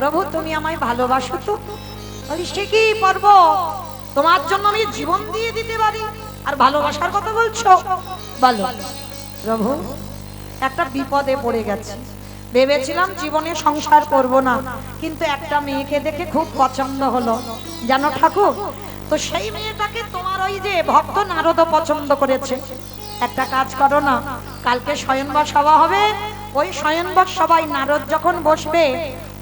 প্রভু তুমি আমায় ভালোবাসো তো? বলিস ঠিকই পারব, তোমার জন্য আমি জীবন দিয়ে দিতে পারি, আর ভালোবাসার কথা বলছো? বলো। প্রভু একটা বিপদে পড়ে গেছে, ভেবেছিলাম জীবনে সংসার করব না, কিন্তু একটা মেয়েকে দেখে খুব পছন্দ হলো জানো ঠাকুর। তো সেই মেয়েটাকে তোমার ওই যে ভক্ত নারদ পছন্দ করেছে। একটা কাজ করো না, কালকে স্বয়ংবর সভা হবে, ওই স্বয়ংবর সভায় নারদ যখন বসবে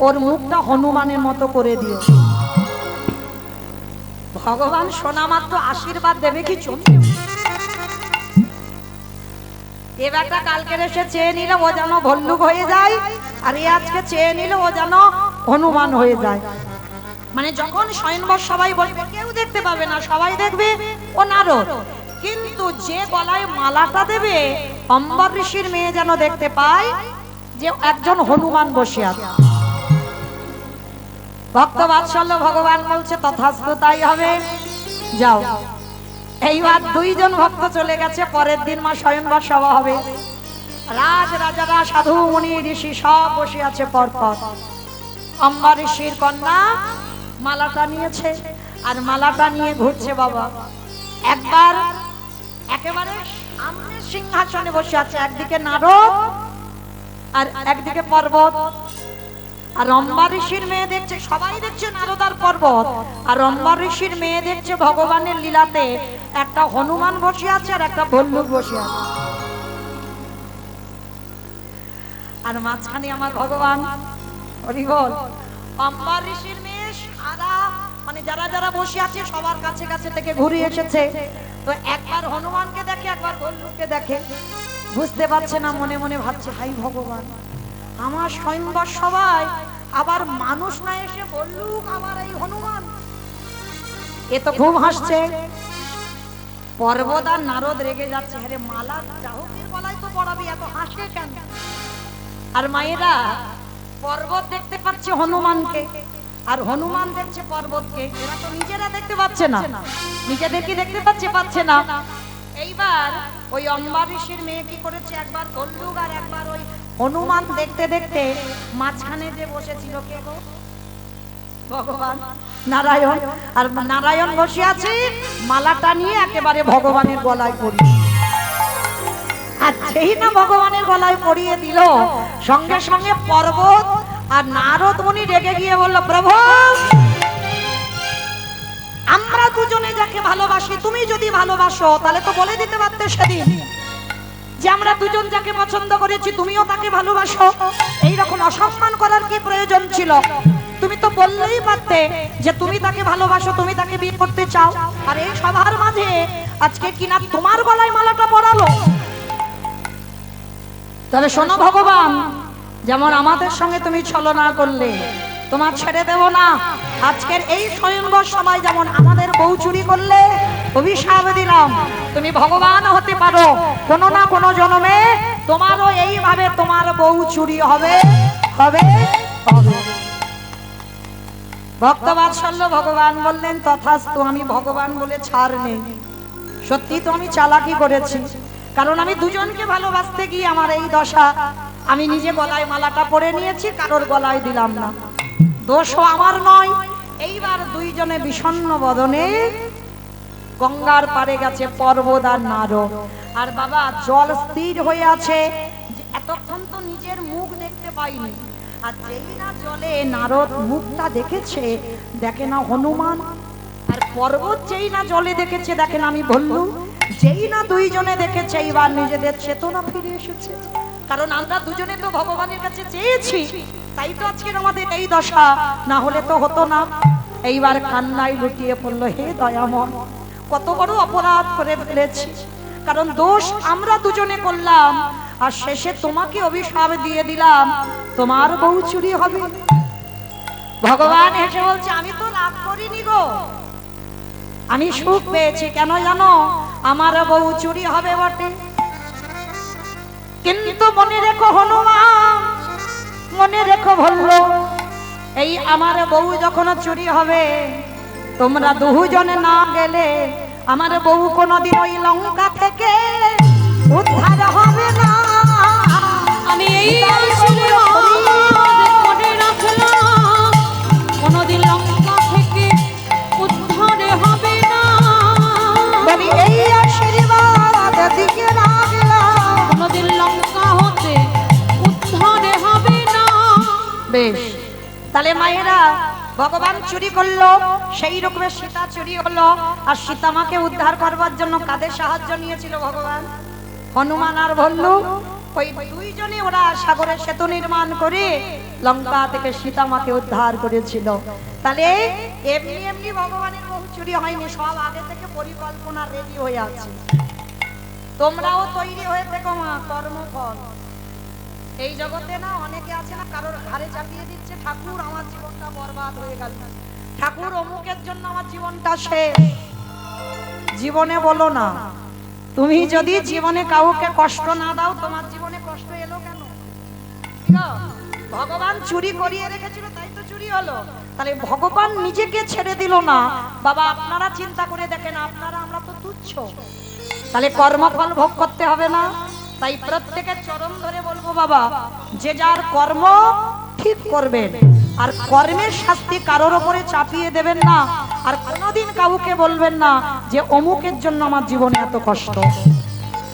ওর মুখটা হনুমানের মতো করে দিও। ভগবান শোনা মাত্র আশীর্বাদ দেবে কি চলবে। এবারটা কালকে এসে চেয়ে নিলে ও যেন ভল্লুক হয়ে যায়, আর এ আজকে চেয়ে নিলে ও যেন হনুমান হয়ে যায়। মানে যখন স্বয়ংবর সবাই বসবে কেউ দেখতে পাবে না, সবাই দেখবে ও নারদ, কিন্তু যে গলায় মালাটা দেবে অম্বর ঋষির মেয়ে যেন দেখতে পায় যে একজন হনুমান বসে আছে। ভক্ত বাৎসল্য ভগবান বলছে তথাস্তু তাই হবে, যাও। এইবার দুইজন ভক্ত চলে গেছে, পরের দিন মা স্বয়ংবর সভা হবে, রাজ রাজারা সাধু মুনি ঋষি সব বসে আছে পরপর। অম্বর ঋষির কন্যা মালাটা নিয়েছে, আর মালাটা নিয়ে ঘুরছে বাবা। একবার একেবারে সামনে সিংহাসনে বসে আছে, একদিকে নারদ আর একদিকে পর্বত। আর অম্বর ঋষির মেয়ে দেখছে, সবাই দেখছে নারদ আর পর্বত, আর অম্বর ঋষির মেয়ে দেখছে ভগবানের লীলাতে একটা হনুমান বসে আছে আর একটা ভল্লুক বসে আছে, আর মাঝখানে আমার ভগবান। হরি বল। অম্বর ঋষির মেয়ে সারা মানে যারা যারা বসে আছে সবার কাছে কাছে থেকে ঘুরে এসেছে, তো একবার হনুমানকে দেখে একবার ভল্লুককে দেখে, বুঝতে পারছে না, মনে মনে ভাবছে হাই ভগবান, আমার স্বয়ংবর সবাই আবার মানুষ না এসে ভল্লুক, আবার এই হনুমান। এ তো খুব হাসছে। পর্বত আর নারদ রেগে যাচ্ছে, আরে মালা চাহকের গলায় তো পড়াবি, এত হাসে কেন? আর মায়েরা পর্বত দেখতে পাচ্ছে হনুমানকে, আর হনুমান দেখছে পর্বতকে, এরা তো নিজেরা দেখতে পাচ্ছে না, নিজেদের কি দেখতে পাচ্ছে না। এইবার ওই অম্বর ঋষির মেয়ে কি করেছে, একবার ভল্লুক আর একবার ওই হনুমান দেখতে দেখতে মাঝখানে যে বসেছিল কে গো? ভগবান নারায়ণ। আর নারায়ণ বসে আছে, মালাটা নিয়ে একেবারে ভগবানের গলায় পরিয়ে, আর যেই না ভগবানের গলায় পরিয়ে দিল, সঙ্গে সঙ্গে পর্বত আর নারদ মুনি রেগে গিয়ে বলল, প্রভু আমরা দুজনে যাকে ভালোবাসি, তুমি যদি ভালোবাসো তাহলে তো বলে দিতে পারতে সেদিন যে আমরা দুজন যাকে পছন্দ করেছি তুমিও তাকে ভালোবাসো। এইরকম অসম্মান করার কি প্রয়োজন ছিল? তুমি তো বললেই পারতে যে তুমি তাকে ভালোবাসো, তুমি তাকে বিয়ে করতে চাও। আর এই সবার মাঝে আজকে কিনা তোমার গলায় মালাটা পরালো। তাহলে শোনো ভগবান, যেমন আমাদের সঙ্গে তুমি ছলনা করলে, তোমার ছেড়ে দেব না। আজকের এই স্বয়ংবর সময় যেমন আমাদের বউ চুরি করলে, অভিশাপ দিলাম তুমি ভগবান হতে পারো, কোনো না কোনো জন্মে তোমারও এইভাবে তোমার বউ চুরি হবে হবে হবে। ভক্তবাৎসল্য ভগবান বললেন তথাস্তু, আমি ভগবান বলে ছাড় নেই। সত্যি তো আমি চালাকি করেছি, কারণ আমি দুজনকে ভালোবাসতে গিয়ে আমার এই দশা। আমি নিজে গলায় মালাটা পরে নিয়েছি, কারোর গলায় দিলাম না, দোষও আমার নয়। এইবার দুইজনে বিষণ্ণ বদনে গঙ্গার পারে গেছে পর্বত আর নারদ। আর বাবা জল স্থির হয়ে আছে, এতক্ষণ তো নিজের মুখ দেখতে পাইনি, আর যেই না জলে নারদ মুখটা দেখেছে, দেখে না হনুমান, আর পর্বত যেই না জলে দেখেছে দেখে না আমি ভল্লুক। যেই না দুইজনে দেখেছে, এইবার নিজেদের চেতনা ফিরে এসেছে, কারণ আমরা দুজনে তো ভগবানের কাছে চেয়েছি, তাই তো আজকের আমাদের এই দশা, না হলে তো হতো না। এইবার কান্নায় লুটিয়ে পড়লো, হে দয়াময়, কত বড় অপরাধ করে ফেলেছি, কারণ দোষ আমরা দুজনে করলাম, আর শেষে তোমাকে অভিশাপ দিয়ে দিলাম তোমার বউ চুরি হবে। ভগবান হেসে বলছে, আমি তো রাগ করিনি গো, আমি সুখ পেয়েছি। কেন জানো? আমার বউ চুরি হবে বটে, কিন্তু মনে রেখো হনুমান, মনে রেখো ভল্লুক, এই আমার বউ যখন চুরি হবে, তোমরা দুজনে না গেলে আমার বউ কোনদিন ওই লঙ্কা থেকে উদ্ধার হবে না। আমি এই মনে রাখলাম, তাহলে মায়েরা ভগবান চুরি করলো, সেই রকমের সীতা চুরি হলো। আর সীতা মাকে উদ্ধার করবার জন্য কাদের সাহায্য নিয়েছিল ভগবান? হনুমান আর ভল্লুক। ওই দুইজনে ওরা সাগরের সেতু নির্মাণ করে লঙ্কা থেকে সীতা মাকে উদ্ধার করেছিল। তাহলে এমনি এমনি ভগবানের বহু চুরি হয়নি, সব আগে থেকে পরিকল্পনা রেডি হয়ে আছে। তোমরাও তৈরি হয়ে থেকো মা, কর্মফল। এই জগতে না অনেকে আছে না, কারোর ঘাড়ে চাপিয়ে দিচ্ছে ঠাকুর আমার জীবনটা বরবাদ হয়ে গেল, ঠাকুর অমুকের জন্য আমার জীবনটা শেষ। জীবনে বলো না, তুমি যদি জীবনে কাউকে কষ্ট না দাও, তোমার জীবনে কষ্ট এলো কেন? ভগবান চুরি করিয়ে রেখেছিল, তাই তো চুরি হলো। তাহলে ভগবান নিজেকে ছেড়ে দিল না। বাবা আপনারা চিন্তা করে দেখেন, আপনারা আমরা তো তুচ্ছ, তাহলে কর্মফল ভোগ করতে হবে না? তাই প্রত্যেকের চরণ ধরে বলবো বাবা, যে যার কর্ম ঠিক করবেন, আর কর্মের শাস্তি কারোর উপরে চাপিয়ে দেবেন না। আর কোনোদিন কাউকে বলবেন না যে অমুকের জন্য আমার জীবনে এত কষ্ট।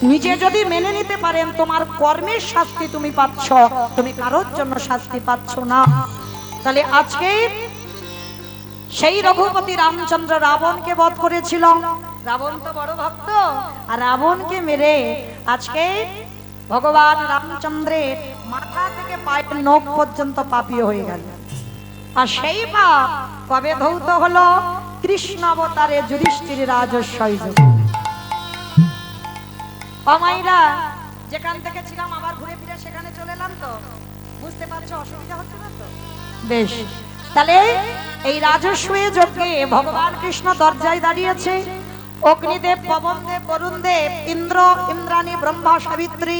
নিজে যদি মেনে নিতে পারেন তোমার কর্মের শাস্তি তুমি পাচ্ছ, তুমি কারোর জন্য শাস্তি পাচ্ছ না। তাহলে আজকে সেই রঘুপতি রামচন্দ্র রাবণকে বধ করেছিল। রাবণ তো বড় ভক্ত, আর রাবণকে মেরে আজকে ভগবান রামচন্দ্রের মাথা থেকে পায়ের নখ পর্যন্ত পাপী হয়ে গেল। আর সেই পাপ কবে ধৌত হলো? কৃষ্ণ অবতারে যুধিষ্ঠির রাজস্বই যুগে। অমাইরা যেখান থেকে ছিলাম আবার ঘুরে ফিরে সেখানে চলে এলাম, তো বুঝতে পারছো অসুবিধা হচ্ছে না তো? বেশ, তাহলে এই রাজস্বী যজ্ঞে ভগবান কৃষ্ণ দরজায় দাঁড়িয়েছে। অগ্নিদেব, পবনদেব, বরুণদেব, ইন্দ্র, ইন্দ্রাণী, ব্রহ্মা, সাবিত্রী,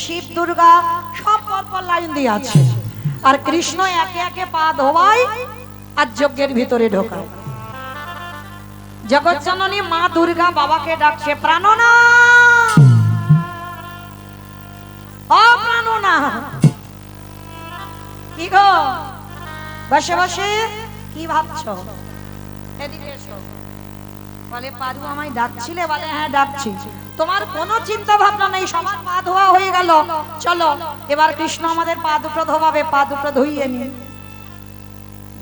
শিব, দুর্গা সব পরপর লাইন দিয়ে আছে। আর কৃষ্ণ একে একে পা ধোয়ায় আর যজ্ঞের ভিতরে ঢোকায়। জগৎজননী মা দুর্গা বাবাকে ডাকছে, প্রাণনাথ, ও প্রাণনাথ। কি গো বসে বসে কি ভাবছো? এদিকে এসো। বলে পারু আমায় ডাকছিলে? বলে হ্যাঁ ডাকছি। তোমার কোনো চিন্তা ভাবনা নেই, সবার পা ধোয়া হয়ে গেল, চলো এবার কৃষ্ণ আমাদের পা দুটো ধোয়াবে, পা দুটো ধুইয়ে নি।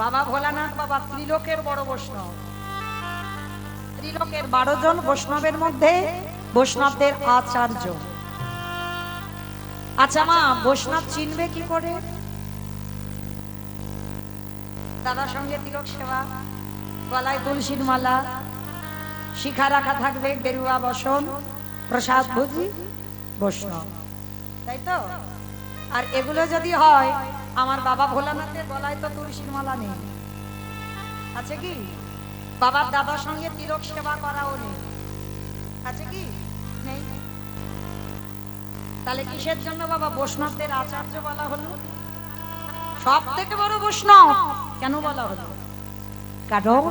বাবা ভোলানাথ বাবা ত্রিলোকের বড় বৈষ্ণব, ত্রিলোকের 12 জন বৈষ্ণবের মধ্যে বৈষ্ণবদের আচার্য। আচ্ছা মা, বৈষ্ণব চিনবে কি করে? দাদার সঙ্গে তিলক সেবা, গলায় তুলসীর মালা, শিখা রাখা থাকবে, গেরুয়া বসন, প্রসাদ ভোজি, বৈষ্ণব, তাই তো? আর এগুলো যদি হয়, আমার বাবা ভোলানাথের গলায় তো তুলসীর মালা নেই, আছে কি? বাবার দাদার সঙ্গে তিলক সেবা করাও নেই, আছে কি? নেই। তাহলে কিসের জন্য বাবা বৈষ্ণবদের আচার্য বলা হলো? সব থেকে বড় বৈষ্ণব কেন বলা হলো? কারণ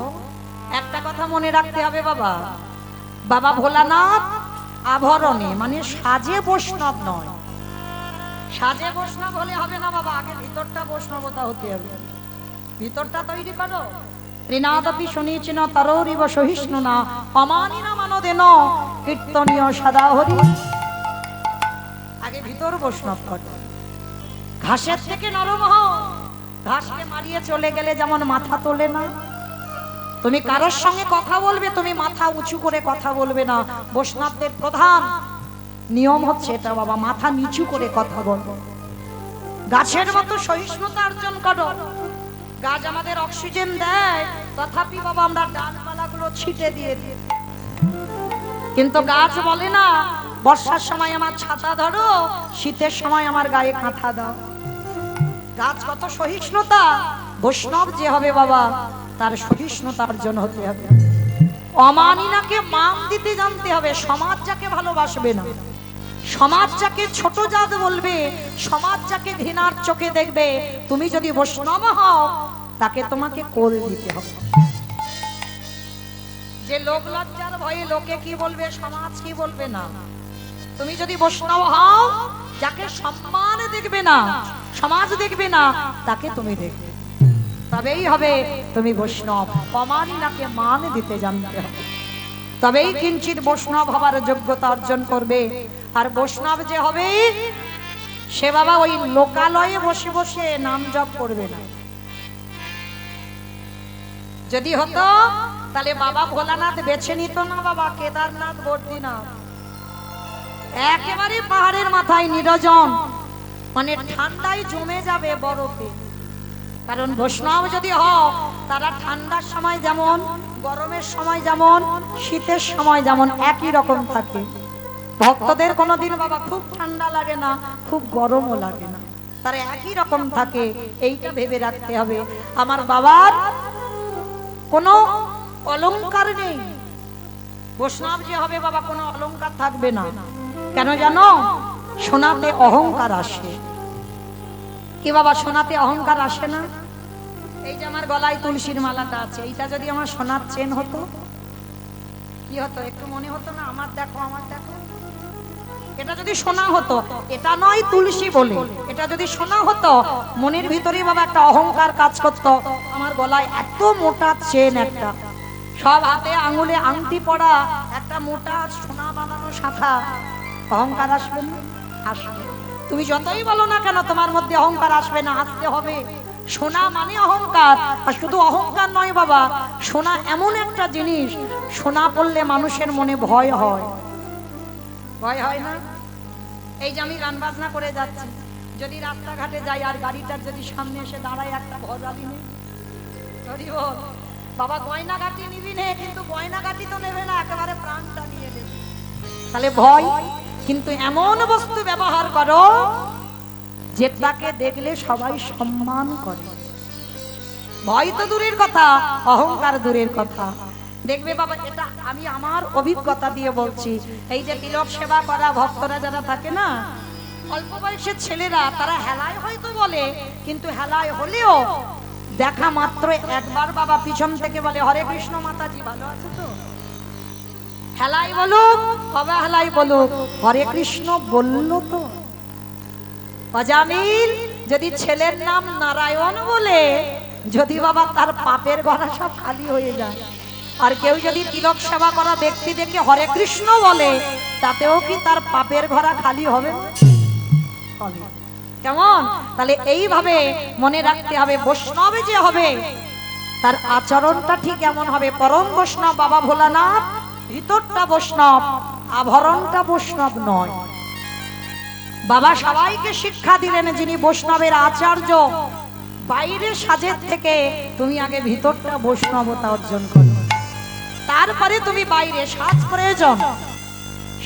একটা কথা মনে রাখতে হবে বাবা, বাবা ভোলানাথ আভরণে মানে সাজে বৈষ্ণব নয়। সাজে বৈষ্ণব হলে হবে না বাবা, আগে ভিতরটা বৈষ্ণবতা হতে হবে। ভিতরটা তৈরি করো। ত্রিনাদপি শুনিয়েছেন তরৌরিব সহিষ্ণু না অমানি না মানদেন কীর্তনীয় সদা হরি। আগে ভিতর বৈষ্ণব করো। ঘাসের থেকে নরম হও। ঘাসকে মারিয়ে চলে গেলে যেমন মাথা তোলে না, তুমি কারোর সঙ্গে কথা বলবে তুমি মাথা উঁচু করে কথা বলবে না। বৈষ্ণবদের প্রধান নিয়ম হচ্ছে এটা বাবা, মাথা নিচু করে কথা বলবো। গাছের মতো সহিষ্ণুতা অর্জন করো। গাছ আমাদের অক্সিজেন দেয়, তথাপি বাবা আমরা ডালপালাগুলো ছিটে দিয়ে দিই। কিন্তু গাছ বলে না বর্ষার সময় আমার ছাতা ধরো, শীতের সময় আমার গায়ে কাঁথা দাও। গাছ কত সহিষ্ণুতা, বৈষ্ণব যে হবে বাবা তার সহিষ্ণুতা অর্জন হতে হবে। অমানিনাকে মান দিতে জানতে হবে। সমাজ যাকে ভালোবাসবে না, সমাজ যাকে ছোট জাত বলবে, সমাজ যাকে ঘৃণার চোখে দেখবে, তুমি যদি বৈষ্ণব হও তাকে তোমাকে কোল দিতে হবে। যে লোক লজ্জার ভয়ে লোকে কি বলবে, সমাজ কি বলবে না, তুমি যদি বৈষ্ণব হও যাকে সম্মান দেখবে না, সমাজ দেখবে না, তাকে তুমি দেখবে, তবেই হবে তুমি বৈষ্ণব। অমানিনাকে মান দিতে জানতে হবে, তবেই কিঞ্চিত বৈষ্ণব হবার যোগ্যতা অর্জন করবে। আর বৈষ্ণব যে হবে সে বাবা ওই লোকালয়ে বসে বসে নাম জপ করবে না। যদি হতো তাহলে বাবা ভোলানাথ বেছে নিত না বাবা কেদারনাথ বদ্রীনাথ, একেবারে পাহাড়ের মাথায় নিরজন, মানে ঠান্ডায় জমে যাবে বরফে। কারণ বৈষ্ণব যদি হও তারা ঠান্ডার সময় যেমন, গরমের সময় যেমন, শীতের সময় যেমন একই রকম থাকে। ভক্তদের কোনোদিন বাবা খুব ঠান্ডা লাগে না, খুব গরমও লাগে না, তারা একই রকম থাকে। এইটা ভেবে রাখতে হবে। আমার বাবার কোনো অলংকার নেই, বৈষ্ণব যে হবে বাবা কোনো অলংকার থাকবে না। কেন জানো? সোনাতে অহংকার আসে। কি বাবা সোনাতে অহংকার আসে না? এই যে আমার গলায় তুলসীর মালাটা আছে, এইটা যদি আমার সোনার চেন হতো কি হতো? একটু মনে হতো না আমার দেখো আমার দেখো? এটা যদি সোনা হতো, এটা নয় তুলসী বলে, এটা যদি সোনা হতো মনের ভিতরে বাবা একটা অহংকার কাজ করতো। আমার গলায় এত মোটা চেন একটা, সব হাতে আঙুলে আংটি পড়া একটা মোটা সোনা বানানো শাখা, অহংকার আসবে না? আসবে। তুমি যতই বলো না কেন তোমার মধ্যে অহংকার আসবে না, আসতে হবে। সোনা মানে অহংকার। আর শুধু অহংকার নয় বাবা, সোনা এমন একটা জিনিস, সোনা পড়লে মানুষের মনে ভয় হয়। ভয় হয় না? এই যে আমি গান বাজনা করে যাচ্ছি, যদি রাস্তাঘাটে যাই আর গাড়িটার যদি সামনে এসে দাঁড়ায় একটা ভজালি নেই, বাবা গয়না গাটি নিবি নে, কিন্তু গয়না গাটি তো নেবে না, একেবারে প্রাণটা নিয়ে নেবে। তাহলে ভয়, কিন্তু এমন বস্তু ব্যবহার করো যেটাকে দেখলে সবাই সম্মান করে। ভয় তো দূরের কথা, অহংকার দূরের কথা। দেখবে বাবা, এটা আমি আমার অভিজ্ঞতা দিয়ে বলছি। এই যে তিলক সেবা করা ভক্তরা যারা থাকে না, অল্প বয়সের ছেলেরা, তারা হেলায় হয়তো বলে, কিন্তু হেলায় হলেও দেখা মাত্র একবার বাবা পিছন থেকে বলে হরে কৃষ্ণ মাতাজি ভালো আছে তো? হেলাই বলুক অবহেলাই বলুক, হরে কৃষ্ণ বললো তো। অজামিল যদি ছেলের নাম নারায়ণ বলে, যদি বাবা তার পাপের ঘরা সব খালি হয়ে যায়। আর কেউ যদি তিলক সেবা করা ব্যক্তি দেখে হরে কৃষ্ণ বলে, তাতেও কি তার পাপের ঘরা খালি হবে? কেমন? তাহলে এইভাবে মনে রাখতে হবে, বৈষ্ণবে যে হবে তার আচরণটা ঠিক এমন হবে। পরম বৈষ্ণব বাবা ভোলানাথ, ভিতরটা বৈষ্ণব, আভরণটা বৈষ্ণব নয়। বাবা সবাইকে শিক্ষা দিলেন, যিনি বৈষ্ণবের আচার্য, বাইরে সাজের থেকে তুমি আগে ভিতরটা বৈষ্ণবতা অর্জন করো, তারপরে তুমি বাইরে সাজ প্রয়োজন।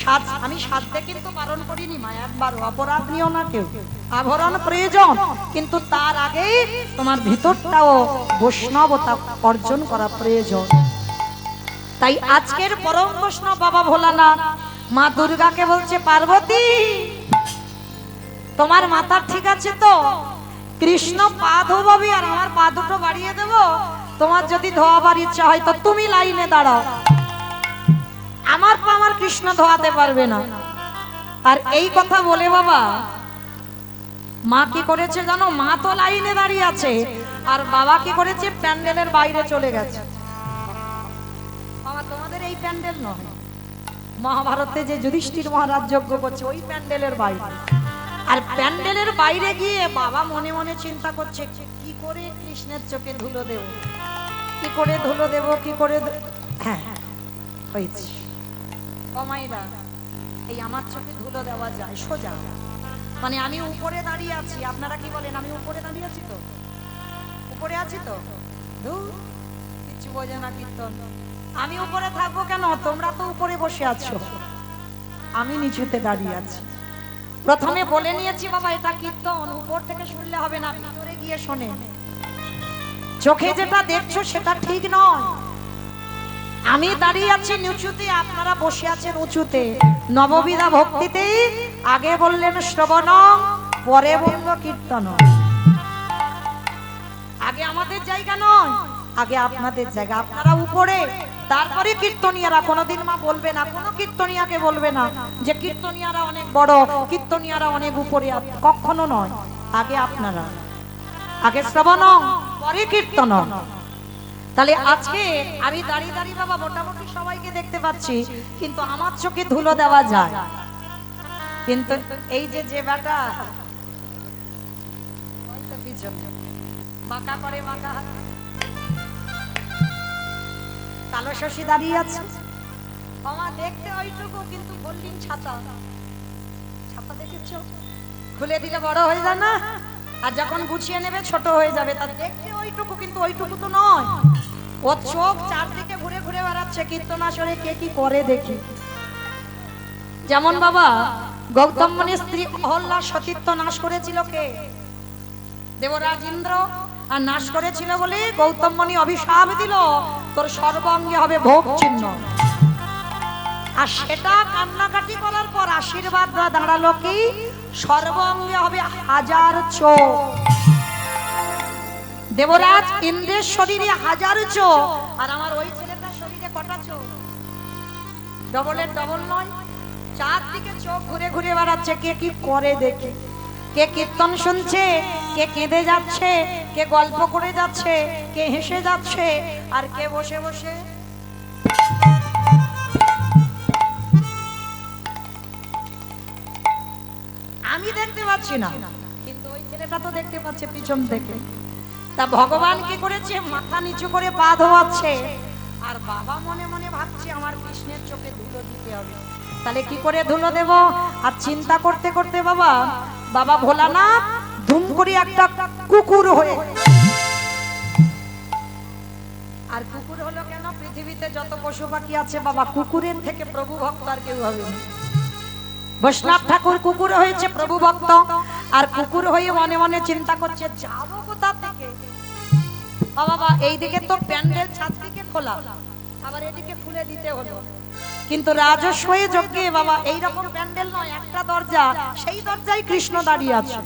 সাজ আমি সাজতে কিন্তু বারণ করিনি মা, একবার অপরাধ নিও না কেউ। আভরণ প্রয়োজন, কিন্তু তার আগে তোমার ভিতরটাও বৈষ্ণবতা অর্জন করা প্রয়োজন। তাই আজকের পরম বৈষ্ণব বাবা ভোলানাথ মা দুর্গাকে বলছে, পার্বতী তোমার মাথা ঠিক আছে তো? কৃষ্ণ পা ধোবাবি আর আমার পা দুটো বাড়িয়ে দেব। তোমার যদি ধোয়াবার ইচ্ছা হয় তো তুমি লাইনে দাঁড়াও, আমার পা আমার কৃষ্ণ ধোয়াতে পারবে না। আর এই কথা বলে বাবা মা কি করেছে জানো? মা তো লাইনে দাঁড়িয়ে আছে, আর বাবা কি করেছে? প্যান্ডেলের বাইরে চলে গেছে। বাবা তোমাদের এই প্যান্ডেল নয়, মহাভারতে যে যুধিষ্ঠির মহারাজ যজ্ঞ করছে ওই প্যান্ডেলের বাইরে। আর প্যান্ডেলের বাইরে গিয়ে বাবা মনে মনে চিন্তা করছে, কি করে কৃষ্ণের চোখে ধুলো দেব, কি করে ধুলো দেব, কি করে। হ্যাঁ হয়েছে কমাইরা, এই আমার চোখে ধুলো দেওয়া যায় সোজা, মানে আমি উপরে দাঁড়িয়ে আছি। আপনারা কি বলেন? আমি উপরে দাঁড়িয়ে আছি তো, উপরে আছি তো, কিছু বোঝে না কীর্তন। আমি উপরে থাকবো কেন? তোমরা তো উপরে বসে আছো, আমি নিচুতে দাঁড়িয়ে আছি। প্রথমে বলে নিয়েছি বাবা এটা কীর্তন, উপর থেকে শুনলে হবে না, ভিতরে গিয়ে শোনে। চোখে যেটা দেখছো সেটা ঠিক নয়। আমি দাঁড়িয়ে আছি নিচুতে, আপনারা বসে আছেন উঁচুতে। নববিধা ভক্তিতে আগে বললেন শ্রবণ, পরে বলল কীর্তন। আগে আমাদের জায়গা নয়, আগে আপনাদের জায়গা। আপনারা উপরে, তারপরে কীর্তনিয়ারা। কোনোদিন মা বলবে না, কোনো কীর্তনিয়াকে বলবে না যে কীর্তনিয়ারা অনেক বড়, কীর্তনিয়ারা অনেক উপরে, কখনো নয়। আগে আপনারা, আগে শ্রবণ পরে কীর্তন। তাহলে আজকে আমি দাঁড়িয়ে দাঁড়িয়ে বাবা মোটামুটি সবাইকে দেখতে পাচ্ছি, কিন্তু আমার চোখে ধুলো দেওয়া যায়। কিন্তু এই যে যে বেটা বাঁকা করে, বাঁকা কালো শশী দাঁড়িয়ে আছে, মামা দেখতে ওইটুকু কিন্তু গোল্ডিং ছাতা, ছাতা দেখেছো? খুলে দিলে বড় হয়ে যায় না, আর যখন গুছিয়ে নেবে ছোট হয়ে যাবে। তার দেখতে ওইটুকু কিন্তু ওইটুকু তো নয়। ও চোখ চারদিকে ঘুরে ঘুরে বেড়াচ্ছে কীর্তনাসরে কে কি করে দেখি। যেমন বাবা গৌতম মুনির স্ত্রী অহল্যা সতীত্ব নাশ করেছিল কে? দেবরাজ ইন্দ্র। আর নাশ করেছিল বলে গৌতম মুনি অভিশাপ দিল, তোর সর্বাঙ্গে হবে ভোগ চিহ্ন। আর সেটা কান্নাকাটি করার পর আশীর্বাদ দাঁড়ালো কি? সর্বাঙ্গে হবে 1000 চোখ। দেবরাজ ইন্দ্রের শরীরে 1000 চোখ, আর আমার ওই ছেলেটার শরীরে কটা চোখ? ডবলের ডবল নয়, চারদিকে চোখ ঘুরে ঘুরে বেড়াচ্ছে কে কি করে দেখে। কে কীর্তন শুনছে, কে কেঁদে যাচ্ছে, কে গল্প করে যাচ্ছে, কে হেসে যাচ্ছে, আর কে বসে বসে আমি দেখতে পাচ্ছি না, কিন্তু ওই ছেলেটা তো দেখতে পাচ্ছে পিছন থেকে। তা ভগবান কি করেছে? মাথা নিচু করে পা ধোয়াচ্ছে, আর বাবা মনে মনে ভাবছে আমার কৃষ্ণের চোখে ধুলো দিতে হবে। তাহলে কি করে ধুলো দেব? আর চিন্তা করতে করতে বাবা বাবা ভোলানাথ ধুম করে একটা কুকুর হয়ে। আর কুকুর হলো কেন? পৃথিবীতে যত পশু পাখি আছে বাবা, কুকুরের থেকে প্রভু ভক্ত আর কেউ হবে না। বৈষ্ণব ঠাকুর কুকুর হয়েছে প্রভু ভক্ত, আর কুকুর হয়ে মনে মনে চিন্তা করছে যাবো কোথা থেকে। বাবা এইদিকে তো প্যান্ডেল ছাদ থেকে খোলা, আবার এদিকে খুলে দিতে হলো। কিন্তু রাজস্বয়ে যজ্ঞে বাবা এইরকম প্যান্ডেল নয়, একটা দরজা, সেই দরজায় কৃষ্ণ দাঁড়িয়ে আছে।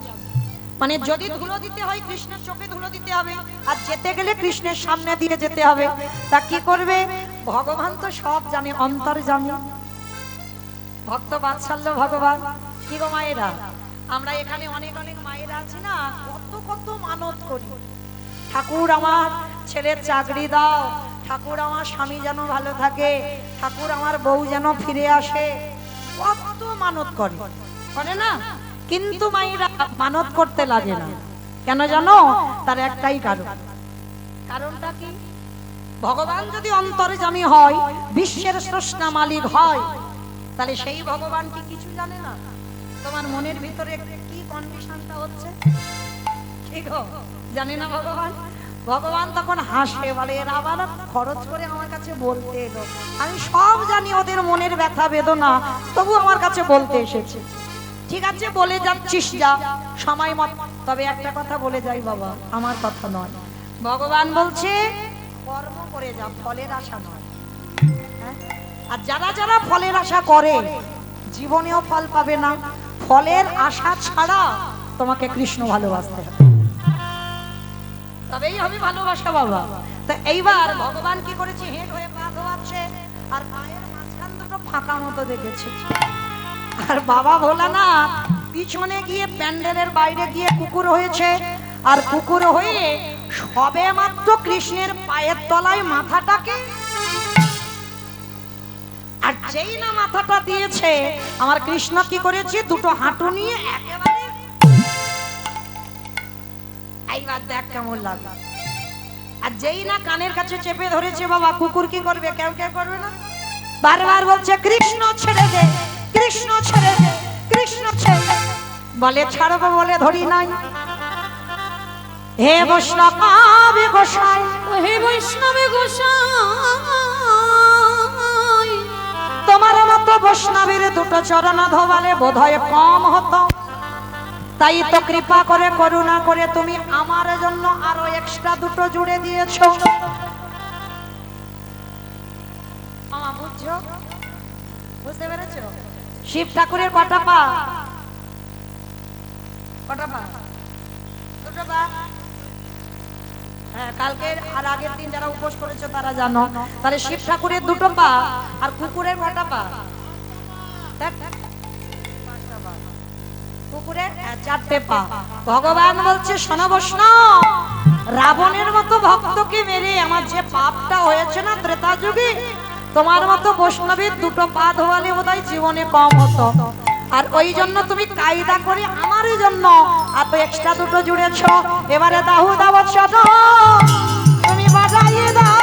মানে যদি ধুলো দিতে হয় কৃষ্ণের চোখে ধুলো দিতে হবে, আর যেতে গেলে কৃষ্ণের সামনে দিয়ে যেতে হবে। তা কি করবে? ভগবান তো সব জানে, অন্তর্যামী, ভক্ত বাৎসল্য ভগবান। কি গো মায়েরা, আমরা এখানে অনেক অনেক মায়েরা আছি না, কত কত মানত করি, ঠাকুর আমার ছেলের চাকরি দাও, ঠাকুর আমার স্বামী যেন ভালো থাকে, ঠাকুর আমার বউ যেন ফিরে আসে, কত মানত করে, করে না? কিন্তু মায়েরা মানত করতে লাগে না কেন জানো? তার একটাই কারণ। কারণটা কি? ভগবান যদি অন্তর্যামী হয়, বিশ্বের স্রষ্টা মালিক হয়, তাহলে সেই ভগবান কি কিছু জানে না তোমার মনের ভিতরে কি কন্ডিশনটা হচ্ছে? ঠিক জানে না ভগবান? ভগবান তখন হাসে, বলে এরা আবার খরচ করে আমার কাছে বলতে এলো, আমি সব জানি ওদের মনের ব্যথা বেদনা, তবু আমার কাছে বলতে এসেছে। ঠিক আছে বলে যাচ্ছিস, যা সময় মত। তবে একটা কথা বলে যাই বাবা, আমার কথা নয়, ভগবান বলছে কর্ম করে যা, ফলের আশা নয়। আর যারা যারা ফলের আশা করে জীবনেও ফল পাবে না। ফলের আশা ছাড়া তোমাকে কৃষ্ণ ভালোবাসতে হবে, তবেই হবে ভালোবাসা বাবা। তো এইবার ভগবান কি করেছে? হেঁট হয়ে পা ধোয়াচ্ছে, আর পায়ের মাঝখান দুটো ফাঁকা মতো দেখেছে। আর বাবা ভোলানাথ পিছনে গিয়ে প্যান্ডেলের বাইরে গিয়ে কুকুর হয়েছে, আর কুকুর হয়ে সবে মাত্র কৃষ্ণের পায়ের তলায় মাথাটাকে, আর যেই না মাথাটা দিয়েছে, আমার কৃষ্ণ কি করেছে? দুটো হাঁটু নিয়ে একেবারে, এইবার দেখ কেমন লাগে। আর যেই না কানের কাছে চেপে ধরেছে বাবা, কুকুর কি করবে? কেউ কেউ করবে না, বারবার বলছে কৃষ্ণ ছেড়ে দে, কৃষ্ণ ছেড়ে দে, কৃষ্ণ ছেড়ে দে। বলে ছাড়বো বলে ধরি নাই। হে বৈষ্ণব গোসাই, হে বৈষ্ণব গোসাই, তোমার মতো বৈষ্ণবের দুটো চরণ ধোবালে বোধহয় কম হতো। তাই তো কৃপা করে করুণা করে তুমি আমার জন্য আরো এক্সট্রা দুটো জুড়ে দিয়েছো। বুঝছো? বুঝতে পেরেছো? শিব ঠাকুরের কটা পা? কটা পা? দুটো পা। হ্যাঁ, কালকে আর আগের দিন যারা উপোস করেছো তারা জানো। তাহলে শিব ঠাকুরের দুটো পা, আর কুকুরের কটা পা? কুকুরের 4টে পা। ভগবান বলছে শোনো বৈষ্ণব, রাবণের মতো ভক্তকে মেরে আমার যে পাপটা হয়েছে না ত্রেতা যুগে, তোমার মতো বৈষ্ণবের দুটো পা ধোয়ালে বোধহয় জীবনে কম হতো। আর ওই জন্য তুমি কায়দা করে আমার জন্য এত এক্সট্রা দুটো জুড়েছ। এবারে দাহু দাও, তুমি বাজাইয়ে দাও,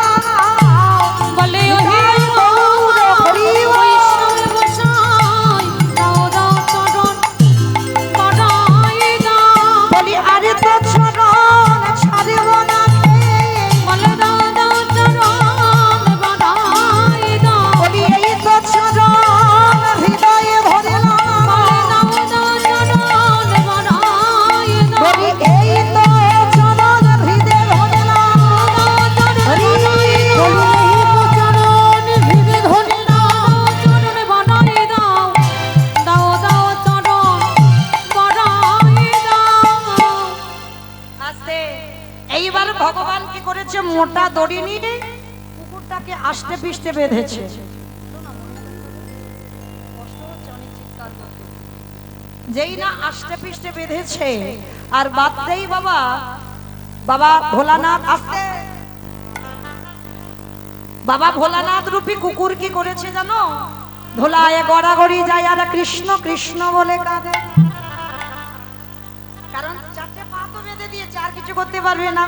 বলে মোটা দড়ি নিয়ে কুকুরটাকে আষ্টে পিষ্টে বেঁধেছে। যেই না আষ্টে পিষ্টে বেঁধেছে আর বাদতেই বাবা বাবা ভোলানাথ আসতে, বাবা ভোলানাথ রূপী কুকুর কি করেছে জানো? ধোলায় গড়াগড়ি যায় আর কৃষ্ণ কৃষ্ণ বলে কাঁদে। কারণ চারটে পা তো বেঁধে দিয়েছে, আর কিছু করতে পারবে না।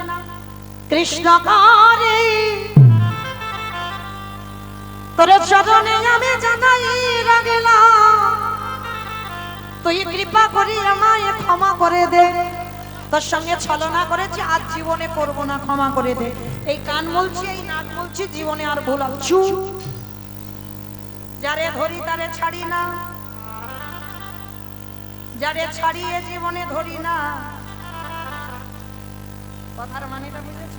কৃষ্ণ কারে তোর চরণে আমি জানাই রাগলাম, তুই কৃপা করি আমায় ক্ষমা করে দে। তোর সঙ্গে ছলনা করেছি, আজ জীবনে করব না, ক্ষমা করে দে। এই কান বলছি, এই নাক বলছি, জীবনে আর ভুলাম চু। যারে ধরি তারে ছাড়ি না, যারে ছাড়িয়ে জীবনে ধরি না। কথার মানেটা বুঝেছ?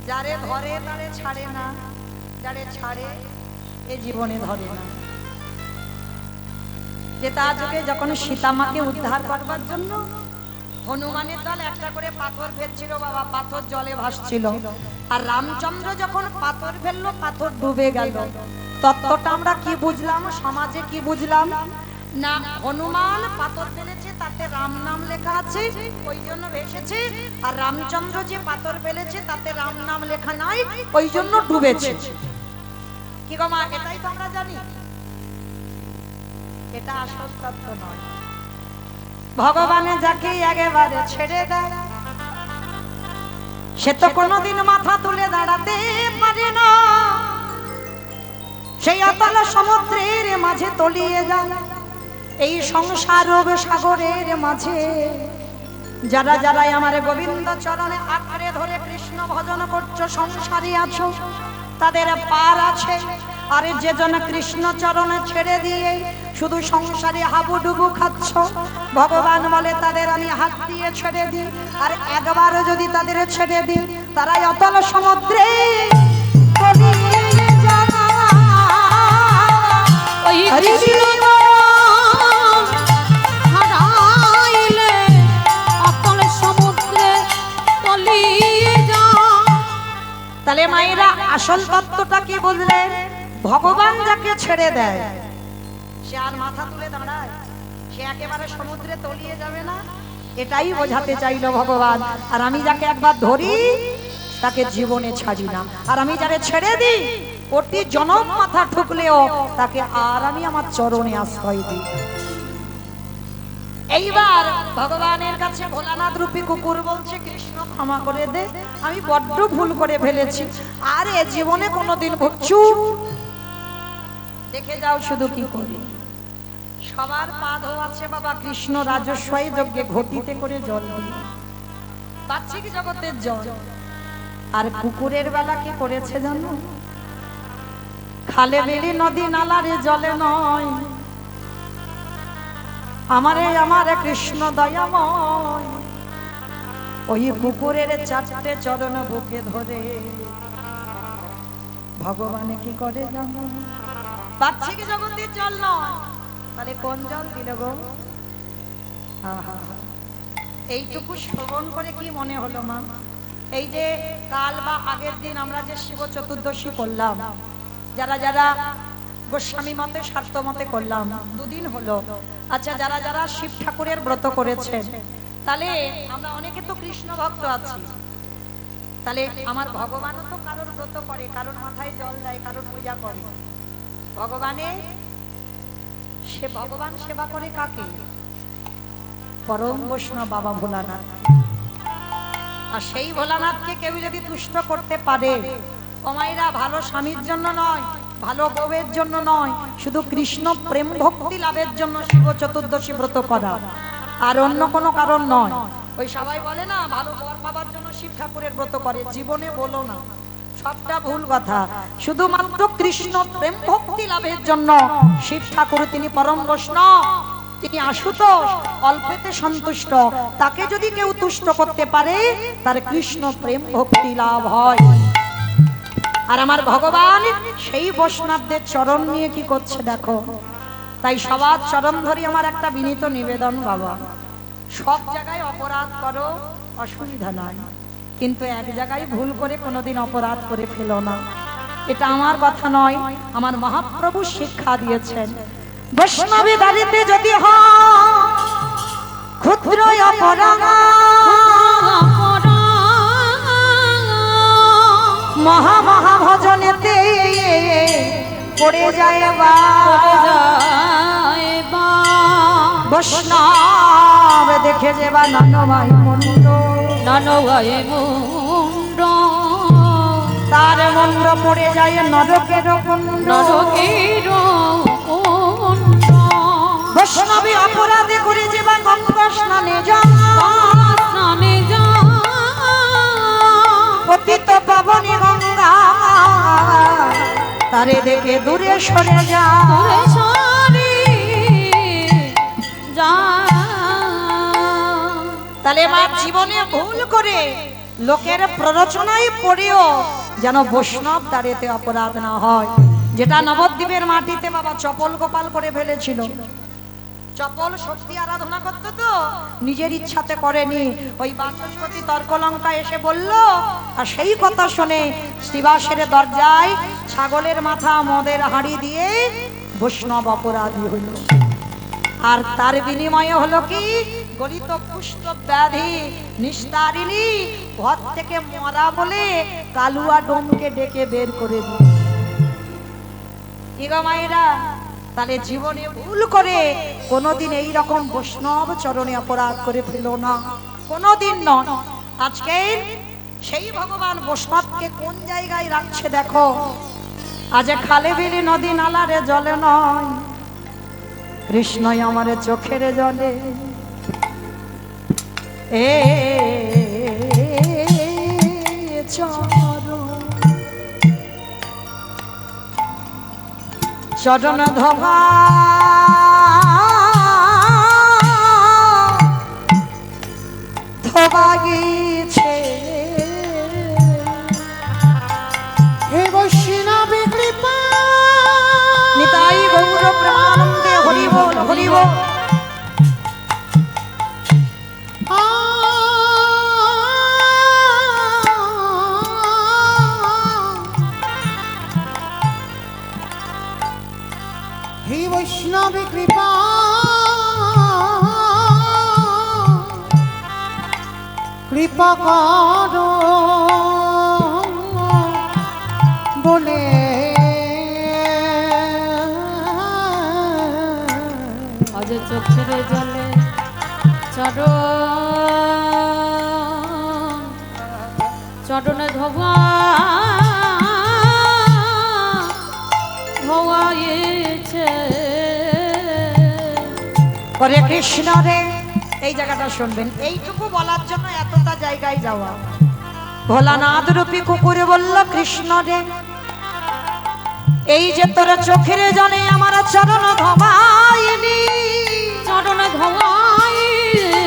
যারে ধরে তারে ছাড়ে না, যারে ছাড়ে এ জীবনে ধরে না। যে তার যুগে যখন সীতামাকে উদ্ধার করবার জন্য হনুমানের দল একটা করে পাথর ফেলছিল বাবা, পাথর জলে ভাসছিল। আর রামচন্দ্র যখন পাথর ফেললো, পাথর ডুবে গেল। তত্ত্বটা আমরা কি বুঝলাম, সমাজে কি বুঝলাম না? হনুমান পাথর ফেলেছে, তাতে রাম নাম লেখা আছে, ওই জন্য ভেসেছে। আর রামচন্দ্র যে পাথর ফেলেছে, তাতে রাম নাম লেখা নাই, ওই জন্য ডুবেছে। কি গো মা, এটাই তো আমরা জানি। এটা আসল তত্ত্ব নয়। ভগবানে যাকে একেবারে ছেড়ে দেয়, সে তো কোনোদিন মাথা তুলে দাঁড়াতে পারে না। সেই অতল সমুদ্রের মাঝে তলিয়ে যায়, এই সংসার সাগরের মাঝে যারা যারা আমার গোবিন্দ চরণে আঁকড়ে ধরে কৃষ্ণ ভজন করছো, সংসারী আছো, তাদের পার আছে। আরে যে জন কৃষ্ণ চরণে ছেড়ে দিয়ে শুধু সংসারে হাবুডুবু খাচ্ছ, ভগবান বলে তাদের আমি হাত দিয়ে ছেড়ে দিই। আর একবারও যদি তাদের ছেড়ে দিই, তারাই অতল সমুদ্রে তলিয়ে যায়। তাহলে মায়েরা আসল তত্ত্বটা কি বুঝলেন? ভগবান যাকে ছেড়ে দেয়, সে আর মাথা তুলে দাঁড়ায়, সে একেবারে সমুদ্রে তলিয়ে যাবে না, এটাই বোঝাতে চাইলো ভগবান। আর আমি যাকে একবার ধরি, তাকে জীবনে ছাড়ি না। আর আমি যাকে ছেড়ে দিই, প্রতি জনম মাথা ঠুকলেও তাকে আর আমি আমার চরণে আশ্রয় দিই। এইবার ভগবানের কাছে ভোলানাথ রূপী কুকুর বলছে, কৃষ্ণ ক্ষমা করে দে, আমি বড্ড ভুল করে ফেলেছি, আর এ জীবনে কোনোদিন চুপ দেখে যাও শুধু কি করি। সবার পা ধোয়াচ্ছে বাবা কৃষ্ণ রাজস্বই যজ্ঞে ঘটিতে করে জল দিয়ে, বাচ্চিক জগতের জল। আর কুকুরের বেলা কি করেছে জানো? খালে বেলি নদী নালারে জলে নয়, আমারে আমারে কৃষ্ণ দয়াময়, ওই কুকুরের চারটে চরণ বুকে ধরে ভগবানে কি করে জানো? বাচ্চিক জগতের জল নয়, তাহলে কোন জল দিল গো? এইটুকু শ্রবণ করে কি মনে হলো মা? এই যে কাল বা আগের দিন আমরা যে শিব চতুর্দশী করলাম, যারা যারা গোস্বামী মতে স্বার্থ মতে করলাম, দুদিন হলো। আচ্ছা, যারা যারা শিব ঠাকুরের ব্রত করেছেন, তাহলে আমরা অনেকে তো কৃষ্ণ ভক্ত আছি, তাহলে আমার ভগবানও তো কারোর ব্রত করে, কারোর মাথায় জল দেয়, কারোর পূজা করে। ভগবানের সে ভগবান সেবা করে কাকে? পরম বৈষ্ণব বাবা ভোলানাথ। আর সেই ভোলানাথকে কেউ যদি তুষ্ট করতে পারে, কমাইরা ভালো স্বামীর জন্য নয়, ভালো বউয়ের জন্য নয়, শুধু কৃষ্ণ প্রেম ভক্তি লাভের জন্য শিব চতুর্দশী ব্রত করা, আর অন্য কোনো কারণ নয়। ওই সবাই বলে না ভালো বর পাবার জন্য শিব ঠাকুরের ব্রত করে, জীবনে বলো না, সবটা ভুল কথা। শুধুমাত্র কৃষ্ণ প্রেম ভক্তি লাভের জন্য শিব ঠাকুর তিনি পরম বৈষ্ণব, তিনি আশুতোষ, অল্পেতে সন্তুষ্ট। তাকে যদি কেউ তুষ্ট করতে পারে, তার কৃষ্ণ প্রেম ভক্তি লাভ হয়। আর আমার ভগবান সেই বৈষ্ণবদের চরণ নিয়ে কি করছে দেখো। তাই সবার চরণ ধরি আমার একটা বিনীত নিবেদন, বাবা সব জায়গায় অপরাধ করো, অসুবিধা নাই, কিন্তু এক জায়গায় ভুল করে কোনোদিন অপরাধ করে ফেলো না। এটা আমার কথা নয়, আমার মহাপ্রভু শিক্ষা দিয়েছেন। বৈষ্ণবী দাঁড়িতে যদি হয় ক্ষুদ্র অপরাধ, মহা মহা ভজনেতে পড়ে যায় বা বৈষ্ণব দেখে যাবা নানভাই মুন্ড, নানভাই মুন্ড, তার মুন্ড পড়ে যায় নরকের কুণ্ড, নরকের কুণ্ড। বৈষ্ণবী অপরাধে করে যাবা গঙ্গা স্নানে যান, স্নানে যান, পতিত পাবনী গঙ্গা তারে দেখে দূরে সরে যান, দূরে সরে যান। তাহলে মা জীবনে ভুল করে লোকের প্ররোচনায় পড়েও যেন বৈষ্ণব দাঁড়িয়েতে অপরাধ না হয়। যেটা নবদ্বীপের মাটিতে বাবা চপল গোপাল করে ফেলেছিল। চপল শক্তি আরাধনা করতো তো, নিজের ইচ্ছাতে করেনি। ওই বাচস্পতি তর্কলঙ্কা এসে বলল, আর সেই কথা শুনে শ্রীবাসের দরজায় ছাগলের মাথা মদের হাঁড়ি দিয়ে বৈষ্ণব অপরাধী হইল। আর তার বিনিময়ে হলো কি, গলিত পুষ্ট ব্যাধি নিস্তারিণী ঘর থেকে মরা বলে কালুয়া ডোমকে ডেকে বের করে দিল। কি গো মায়েরা, তাহলে জীবনে ভুল করে কোনোদিন এই রকম বৈষ্ণব চরণে অপরাধ করে ফেলো না, কোনোদিন নয়। আজকে সেই ভগবান বৈষ্ণবকে কোন জায়গায় রাখছে দেখো। আজ খালে বিলি নদী নালারে জলে নয়, কৃষ্ণই আমার চোখের জলে। এ চরণ ধোবা ধোবা গিয়েছে, হে বৈষ্ণবী কৃপা, নিতাই গৌর প্রেমানন্দে হরি বল হরি বল। হে বৈষ্ণবী কৃপা, কৃপা করো বলে আজ চোখের জলে চরণে ধোয়া ধোয়াইছে। হরে কৃষ্ণ রে, এই জায়গাটা শুনবেন। এইটুকু বলার জন্য এতটা জায়গায় যাওয়া। ভোলানাথ রূপী কুকুরে বলল, কৃষ্ণ রে, এই যে তোর চোখের জলে আমার চরণ ধোবাইলি, চরণ ধোয়াইলি।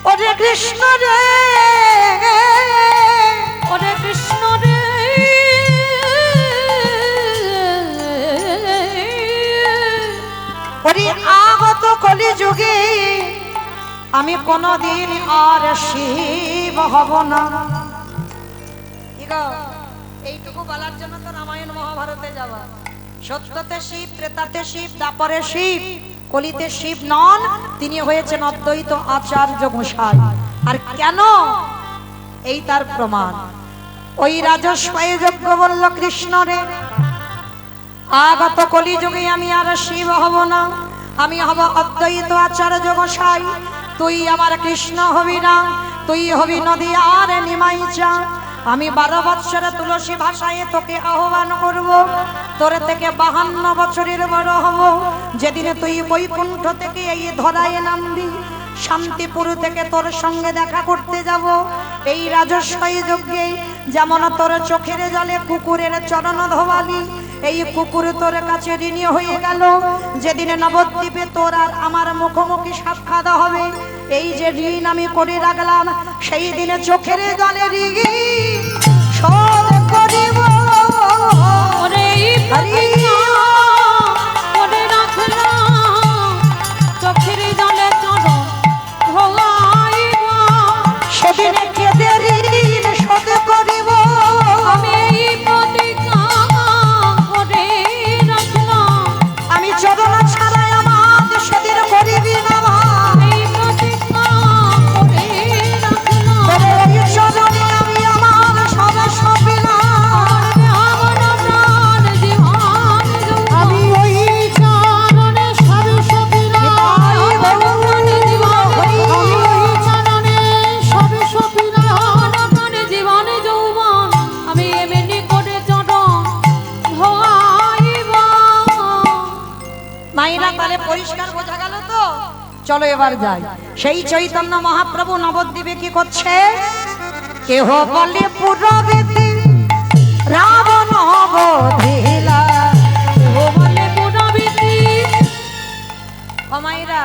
ওরে কৃষ্ণ রে, ওরে কৃষ্ণ রে, ওরে আগত কলি যুগে আমি কোনদিন আর শিব হব না। এইটুকু বলার জন্য তো রামায়ণ মহাভারতে যাওয়া। সত্যতে শিব, ত্রেতাতে শিব, দাপরে শিব, কলিতে শিব নন, তিনি হয়েছেন অদ্বৈত আচার্য গোসাই। আর কেন, এই তার প্রমাণ। ওই রাজস্বয় যজ্ঞ বলল, কৃষ্ণ রে, আগত কলিযুগে আমি আর শিব হব না, আমি হব অদ্বৈত আচার্য গোসাই। তুই আমার কৃষ্ণ হবি না, তুই হবি নদী আর নিমাইচা। আমি 12 বৎসরে তুলসী ভাষায় তোকে আহ্বান করব, তোর থেকে 52 বছরের বড় হব। যেদিনে তুই বৈকুণ্ঠ থেকে এই ধরায় নামবি, শান্তিপুর থেকে তোর সঙ্গে দেখা করতে যাব। এই রাজস্বই যজ্ঞে যেমন তোর চোখের জলে কুকুরের চরণ ধোয়ালি, এই কুকুর তোর কাছে ঋণী হয়ে গেল। যেদিনে নবদ্বীপে তোর আর আমার মুখোমুখি সাক্ষাৎ হবে, এই যে ঋণ আমি করে রাখলাম, সেই দিনে চোখের জলে ঋণ শোধ করিব। ওরে ওরে রাখলাম চোখের জলে চরণ ধোয়াইব। চলো এবার যাই। সেই চৈতন্য মহাপ্রভু নবদ্বীপে কি করছে? কেহ বলে পুরবীতি রাবণ বধিলা। ও বলে পুরবীতি। ও মায়েরা,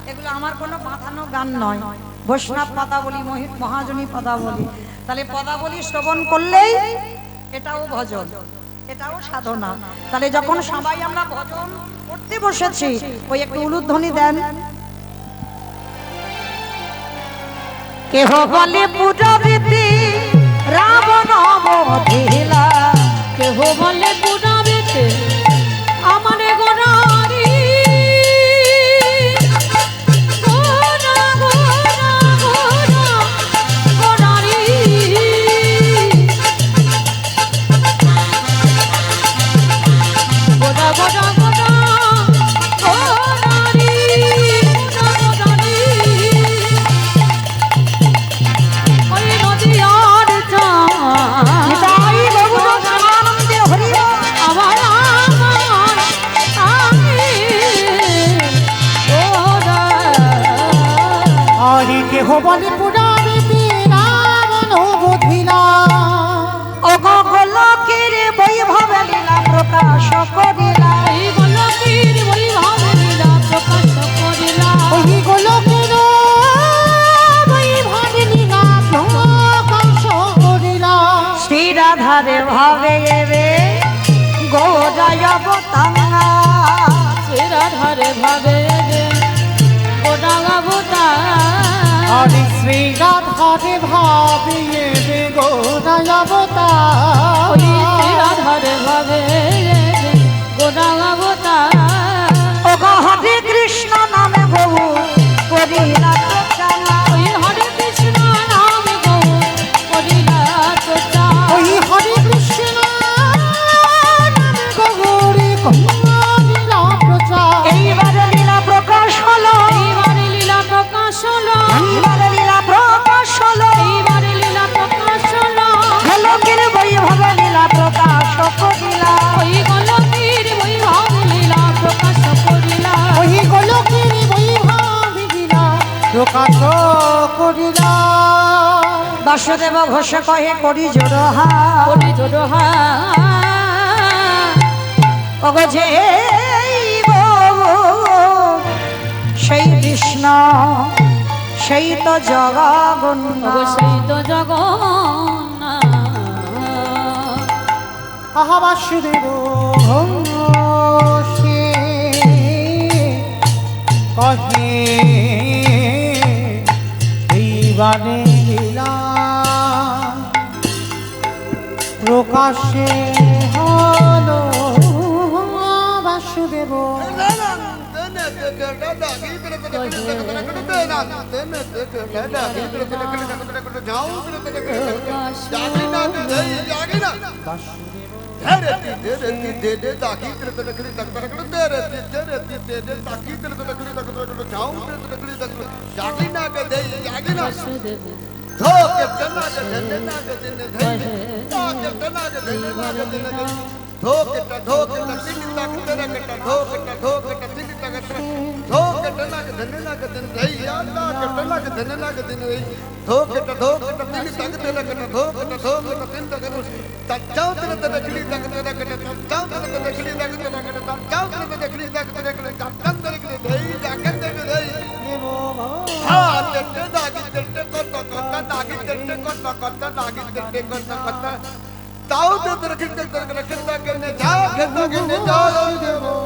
এগুলো আমার কোনো বাঁধানো গান নয়, বৈষ্ণব পদাবলী, মহাজনী পদাবলী। তাহলে পদাবলী শ্রবণ করলেই এটাও ভজন, এটাও সাধনা। তাহলে যখন সবাই আমরা ভজন করতে বসেছি, ওই একটু উলুধ্বনি দেন। কেহ বলে পুরবীতি রাবণ বধিলা। কেহ বলে পুরবীতি আমারে গোরারি। গোরা গোরা গোরা গোরারি। গোরা গোরা গোরা গোরারি। গোরা গোরারি। ওই নদীয়ার নিতাই গৌর প্রেমানন্দে হরি বল। আমার আমার আমি ওরা আরে কেহ বলে পুরবীতি রাবণ বধিলা। ওগো গোলকের বৈভবে লীলা প্রকাশ করিলা। এই গোলকের বৈভব লীলা প্রকাশ করিলা। ওই গোলকের বৈভব লীলা প্রকাশ করিলা। শ্রী রাধারে ভাবে এবে গৌরায় অবতারা। শ্রীরাধারে ভাবে গোটা গাবতা। আরে শ্রী রাধারে ভাবিয়ে রে গোরায় অবতার। ওই শ্রীরাধারে ভাবে গোটা গাবতা। ওগো হরে কৃষ্ণ নামে বহু করিলা প্রচারা। ওই হরে কৃষ্ণ নাম গো করিলা প্রচার। ওই হরে কৃষ্ণ নামে গৌরী করিলা প্রচার। এইবারে লীলা প্রকাশ হলো, এইবারে লীলা প্রকাশ হলো। এইবারে লীলা প্রকাশ হলো। এইবারে লীলা প্রকাশ হলো। গোলকের বৈভবে লীলা প্রকাশ করিলা। ওই গোলকের বৈভব লীলা প্রকাশ করিলা। ওই গোলকের বৈভব লীলা প্রকাশ করিলা। বাসুদেব ঘোষ কহে করি জোড়হা। করি জোড়হা। ওগো যে সেই কৃষ্ণ, সেই তো জগন্নাথ। অবশ্যই তো জগন্নাথ। আহা বাসুদেব সে কহে এইবারে লীলা প্রকাশে হলো বাসুদেব।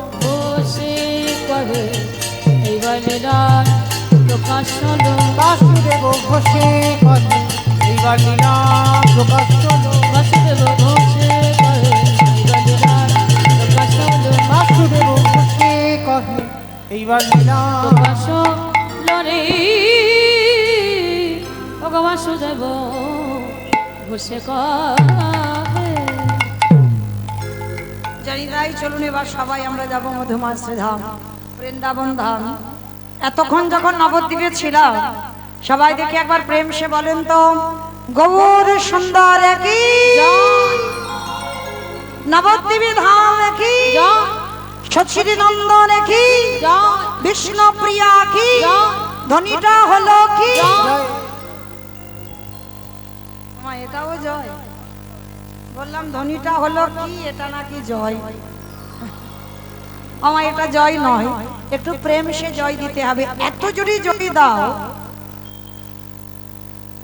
বসে কহে এইবার লীলা প্রকাশ হলো। বাসুদেব ঘোষে কহে এইবার লীলা প্রকাশ হলো। বাসুদেব ঘোষে কহে এইবার লীলা প্রকাশ হলো। বাসুদেব ঘোষে কহে এইবার লীলা প্রকাশ হলো রে। ওগো বাসুদেব ঘোষে কহে। জানি তাই চলুন এবার সবাই আমরা যাব মধুমাশ্রী ধাম, বৃন্দাবন ধাম। এতক্ষণ যখন নবদ্বীপে ছিলাম, সবাই দেখি একবার প্রেম সে বলেন তো গৌর সুন্দর কি নবদ্বীপে ধাম কি জয় সচ্চিদানন্দন কি জয় বিষ্ণু প্রিয়া কি ধ্বনিটা হলো কি মা এটাও জয় বললাম ধ্বনিটা হলো কি এটা নাকি জয় আমার এটা জয় নয় একটু প্রেম সে জয় দিতে হবে এত জোরে জয় দাও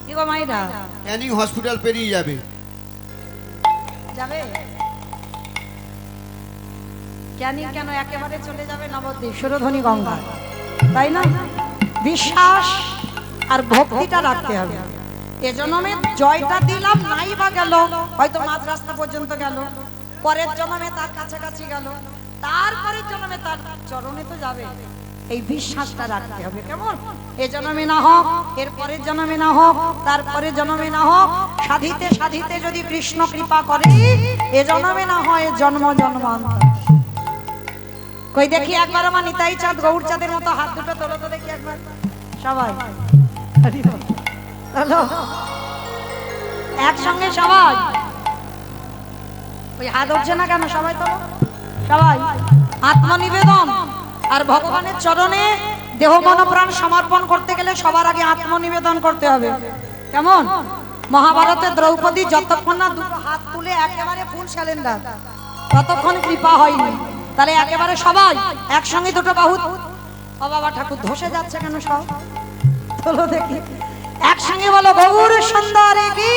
কি গো মাইরা ক্যানিং হসপিটাল পেরিয়ে যাবে যাবে ক্যানিং কেন একেবারে চলে যাবে নবদ্বীপ সুরধ্বনি গঙ্গা তাই না বিশ্বাস আর ভক্তিটা রাখতে হবে এজন্যে জয়টা দিলাম নাই বা গেল হয়তো মাঝ রাস্তা পর্যন্ত গেল পরের জন্মে তার কাছাকাছি গেল তারপরের জন্মে তার চরণে তো যাবে এই বিশ্বাসটা রাখতে হবে কেমন এ জন্মে না হোক এর পরের জন্মে না হোক তারপরের জন্মে না হোক সাধিতে সাধিতে যদি কৃষ্ণ কৃপা করে এ জন্মে না হয় জন্ম জন্মান্তর কই দেখি একবার আমার নিতাই চাঁদ গৌর চাঁদের মতো হাত দুটো তোলো তো দেখি একবার সবাই হ্যালো একসঙ্গে সবাই ওই হাত উঠছে না কেন সবাই তোলো সবাই আত্মনিবেদন আর ভগবানের চরণে দেহ মন প্রাণ সমর্পণ করতে গেলে সবার আগে আত্মনিবেদন করতে হবে কেমন মহাভারতে দ্রৌপদী যতক্ষণ না দুটো হাত তুলে একেবারে ফুল সিলিন্ডার ততক্ষণ কৃপা হয়নি তাহলে একেবারে সবাই একসঙ্গে দুটো বাহু ও বাবা ঠাকুর ধসে যাচ্ছে কেন সব তোলো দেখি একসঙ্গে বলো গৌর সুন্দর কি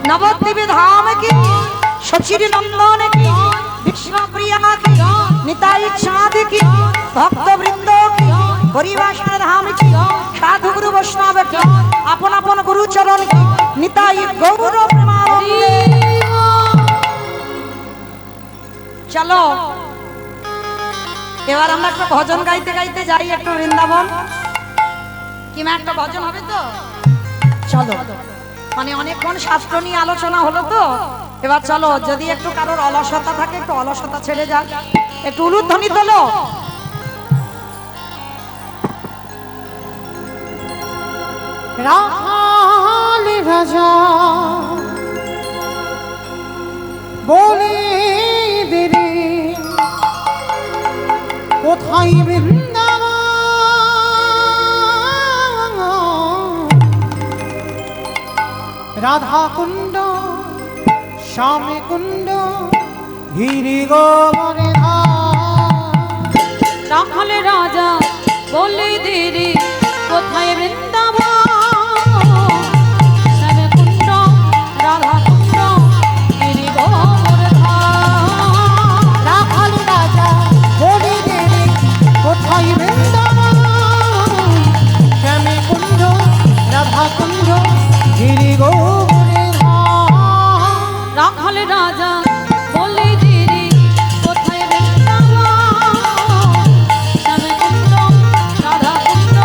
নবদ্বীপ ধাম কি সচির নন্দন কি বিষ্ণু প্রিয়া কি নিতাই চাঁদ কি ভক্তবৃন্দ কি হরিবাসন ধাম কি সাধু গুরু বৈষ্ণব কি আপন আপন গুরু চরণ কি নিতাই গৌর প্রেমানন্দে চলো এবার আমরা একটা ভজন গাইতে গাইতে যাই একটু বৃন্দাবন কিমা একটা ভজন হবে তো চলো মানে অনেকক্ষণ শাস্ত্র নিয়ে আলোচনা হলো তো এবার চলো যদি একটু কারোর অলসতা থাকে একটু অলসতা ছেড়ে যাক একটু উলুধ্বনি তোলো রাখাল রাজা বলে দেবে কোথায় বৃন্দাবন রাধা কুণ্ড শ্যামে কুণ্ড গিরি গোবরে রাখাল রাজা বলে দেরি কোথায় বৃন্দাবন শ্যামে কুণ্ড রাধা কুণ্ড গিরি গোবর্ধন রাখাল রাজা বলে দেবে কোথায় বৃন্দাবন শ্যামে কুণ্ড রাধা কুণ্ড গিরি গোবরে রাখাল রাজা বলে দেরি কোথায় বৃন্দাবন শ্যামে কুণ্ড রাধা কুণ্ড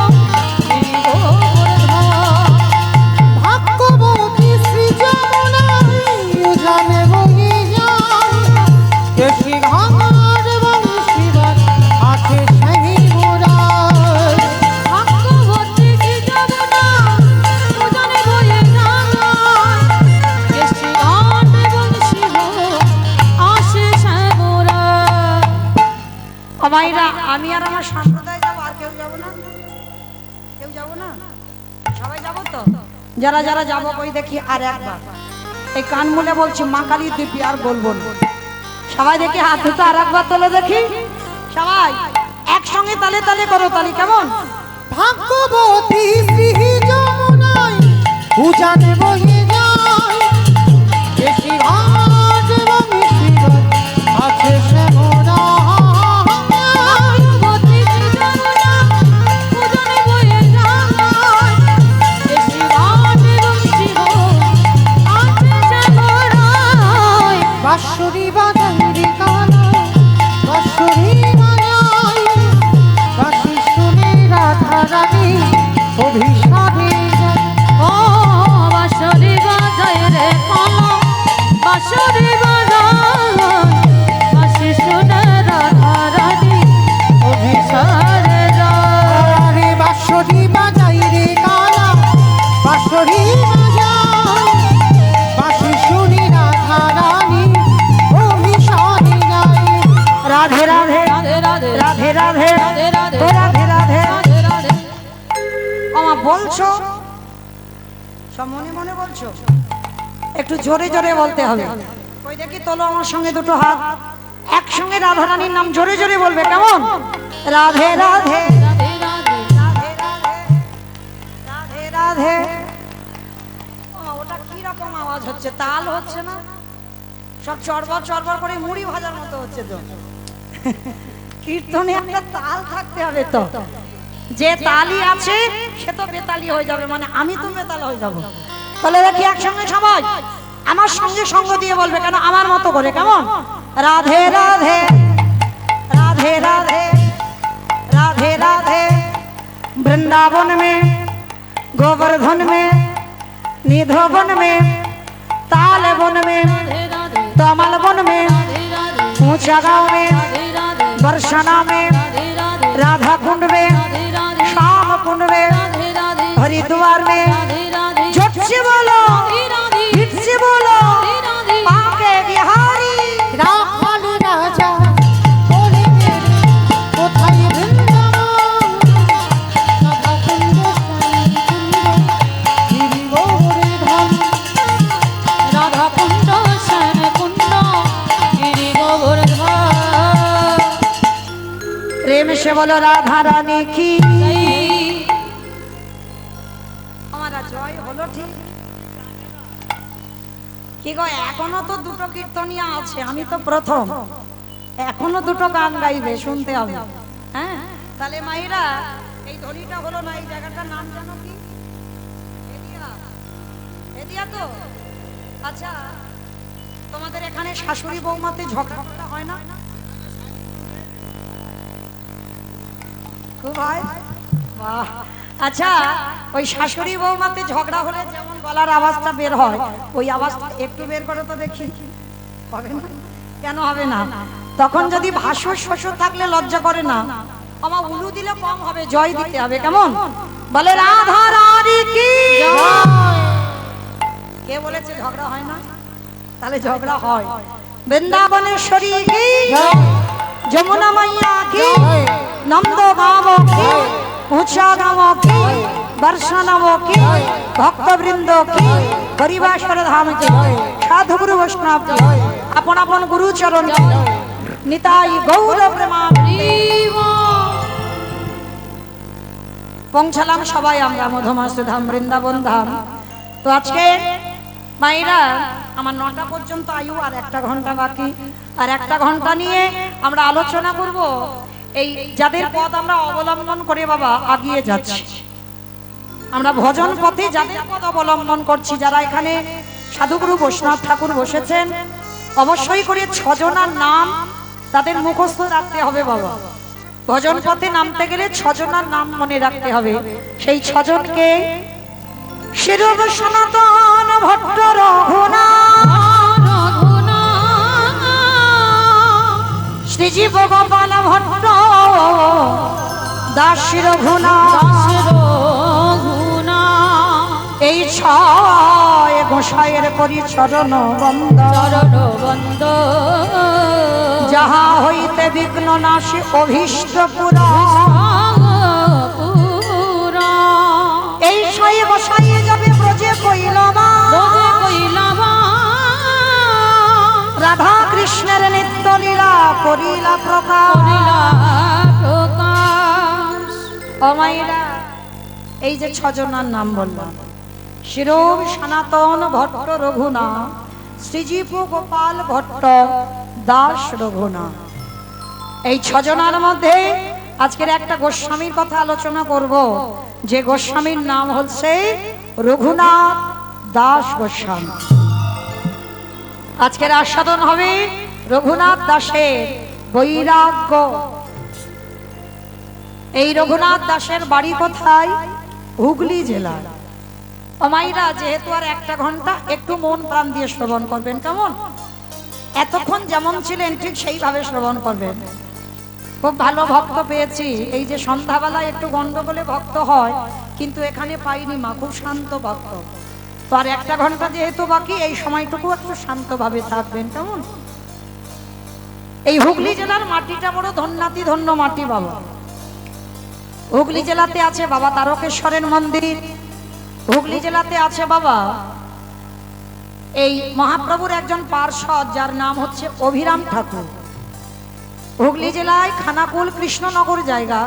গিরি গোবর্ধন ভাগ্যবতী শ্রী যমুনায় জানে বয়ে যায় কেশি ঘাট বংশীবাদ আছে সেই মোরায় ভাগ্যবতী শ্রী যমুনা উজানে বয়ে যায় কেশি ঘাট বংশীহ আসে শ্যামরা মাইরা আমি আর আমার সম্প্রদায় যাবো আর কেউ যাবো না কেউ যাবো না সবাই যাবো তো যারা যারা যাবো কই দেখি আর একবার এই কান মুলে বলছি মা কালী দিবি আর বলবো না সবাই দেখি হাত দুটো আর একবার তোলে দেখি সবাই একসঙ্গে তালে তালে করো তালি কেমন ভাগ্যবতী শ্রী যমুনায় উজানে বয়ে যায় কেশি ঘাট বংশীবাদ আছে সেই মোরায় ভাগ্যবতী শ্রী যমুনা উজানে বয়ে যায় কেশি ঘাট বংশীহ আসে শ্যামরায় বাঁশরি বাজাই কানা বাঁশরি বাজাই বাঁশি শুনে রাধা রানী অভিসারে যায় ও বাঁশরি বলছো সব মনে মনে বলছো, একটু জোরে জোরে বলতে হবে। ওই দেখি তোলো আমার সঙ্গে দুটো হাত, একসঙ্গে রাধারানীর নাম জোরে জোরে বলবে, কেমন? রাধে রাধে রাধে রাধে রাধে রাধে রাধে রাধে। ওটা কি রকম আওয়াজ হচ্ছে? তাল হচ্ছে না? সব চড়বড় চড়বড় করে মুড়ি ভাজার মতো হচ্ছে তো। কীর্তনে একটা তাল থাকতে হবে তো, যে তালি আছে সে তো বেতালি হয়ে যাবে, মানে আমি তো বেতাল হয়ে যাব। তাহলে দেখি একসঙ্গে সবাই আমার সঙ্গে সঙ্গ দিয়ে বলবে, কেন আমার মতো করে, কেমন? রাধে রাধে রাধে রাধে राधे राधे वृंदावन में गोवर्धन में निधोवन में ताल वन में तमल वन में ऊंचा गांव में बरसाना में राधा कुंड में श्याम कुंड में हरिद्वार में झट से बोलो हिट से बोलो पाके बिहारी রাখাল রাজা বলে গেলে কোথায় বৃন্দাবন রাধা কুণ্ড রাধা কুণ্ড শ্যাম কুণ্ড গিরি গোবর্ধন। प्रेम से बोलो राधा रानी की। हमारा जय হলো ঠিক কি গো? এখনো তো দুটো কীর্তনিয়া আছে, আমি তো প্রথম, এখনো দুটো গান গাইবে, শুনতে হবে। হ্যাঁ, তাহলে মাইরা এই ধলিটা হলো না, এই জায়গাটার নাম জানো কি? এদিয়া, এদিয়া তো। আচ্ছা, তোমাদের এখানে শাশুড়ি বৌমাতে ঝগড়া হয় না? খুব হয়? বাহ। আচ্ছা, ওই শাশুড়ি বৌমাতে ঝগড়া হলে যেমন গলার আওয়াজটা বের হয়, ওই আওয়াজটা একটু বের করে তো দেখি। হবে না? কেন হবে না? তখন যদি ভাসুর শ্বশুর থাকলে লজ্জা করে না, আমার উলু দিলে কম হবে, জয় দিতে হবে, কেমন? বলে রাধা রানী কি জয়। কে বলেছে ঝগড়া হয় না? তাহলে ঝগড়া হয়। বৃন্দাবনেশ্বরী কি জয়, যমুনা মাইয়া কি, নন্দ গাঁव কি, ऊंचा गाँव की, बरसानाव की, भक्तवृंद की, हरिवासर धाम की, साधु गुरु वैष्णव की, अपन अपन गुरु चरण की, निताई गौर प्रेमामृत। পৌঁছালাম সবাই আমরা মধুমাসি ধাম, বৃন্দাবন ধাম। তো আজকে মায়েরা আমার 9টা পর্যন্ত আয়ু, আর 1টা ঘন্টা বাকি, আর 1টা ঘন্টা নিয়ে আমরা আলোচনা করব এই যাদের পথ আমরা অবলম্বন করে বাবা আগিয়ে যাচ্ছি, আমরা ভজন পথে যাদের পথ অবলম্বন করছি, যারা এখানে সাধুগুরু বৈষ্ণব ঠাকুর বসেছেন, অবশ্যই করে 6 জনার নাম তাদের মুখস্থ রাখতে হবে বাবা। ভজন পথে নামতে গেলে 6 জনার নাম মনে রাখতে হবে। সেই 6 জনকে শিরব সনাতন ভট্ট রঘুনাথ, শ্রীজীব গোপাল ভট্ট, দাস রঘুনাথ, এই 6 গোসাইয়ের পরিচরণ বন্দ, যাহা হইতে বিঘ্ন নাশী অভীষ্ট পুরা। এই 6 গোসাই যাবে ব্রজে কইলবা, রাধা কৃষ্ণের নিত্য লীলা করিলা প্রকাশ। অমাইরা এই যে 6 জনার নাম বললাম, শিরব সনাতন ভট্ট রঘুনাথ, শ্রীজীব গোপাল ভট্ট, দাস রঘুনাথ, এই 6 জনার মধ্যে আজকের একটা গোস্বামীর কথা আলোচনা করব, যে গোস্বামীর নাম হচ্ছে রঘুনাথ দাস গোস্বামী। আজকের আস্বাদন হবে রঘুনাথ দাসের বৈরাগ্য। এই রঘুনাথ দাসের বাড়ি কোথায়? হুগলি জেলায়। অমাইরা যেহেতু আর 1টা ঘন্টা, একটু মন প্রাণ দিয়ে শ্রবণ করবেন, কেমন? এতক্ষণ যেমন ছিলেন ঠিক সেইভাবে শ্রবণ করবেন। খুব ভালো ভক্ত পেয়েছি। এই যে সন্ধ্যাবেলায় একটু গন্ডগোলে ভক্ত হয়, কিন্তু এখানে পাইনি মা, খুব শান্ত ভক্ত। তো আর 1টা ঘন্টা যেহেতু বাকি, এই সময়টুকু একটু শান্তভাবে থাকবেন, কেমন? এই হুগলি জেলার মাটিটা বড় ধন্যাতি ধন্য মাটি বাবা। হুগলি জেলাতে আছে বাবা তারকেশ্বরের মন্দির, হুগলি জেলাতে আছে বাবা এই মহাপ্রভুর একজন পার্ষদ যার নাম হচ্ছে অভিরাম ঠাকুর। হুগলি জেলায় খানাকুল কৃষ্ণনগর জায়গা,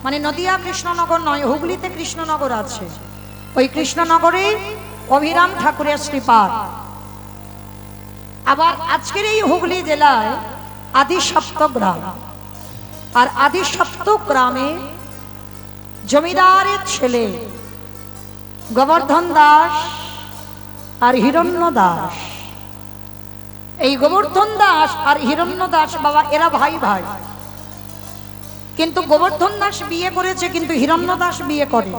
মানে নদিয়া কৃষ্ণনগর নয়, হুগলিতে কৃষ্ণনগর আছে, ওই কৃষ্ণনগরে অভিরাম ঠাকুরের শ্রীপাদ। আবার আজকের এই হুগলি জেলায় আদি সপ্তগ্রাম, আর আদি সপ্তগ্রামে জমিদারের ছেলে গোবর্ধন দাস আর হিরণ্য দাস, এই গোবর্ধন দাস আর হিরণ্য দাস বাবা এরা ভাই ভাই, কিন্তু গোবর্ধন দাস বিয়ে করেছে কিন্তু হিরণ্য দাস বিয়ে করে।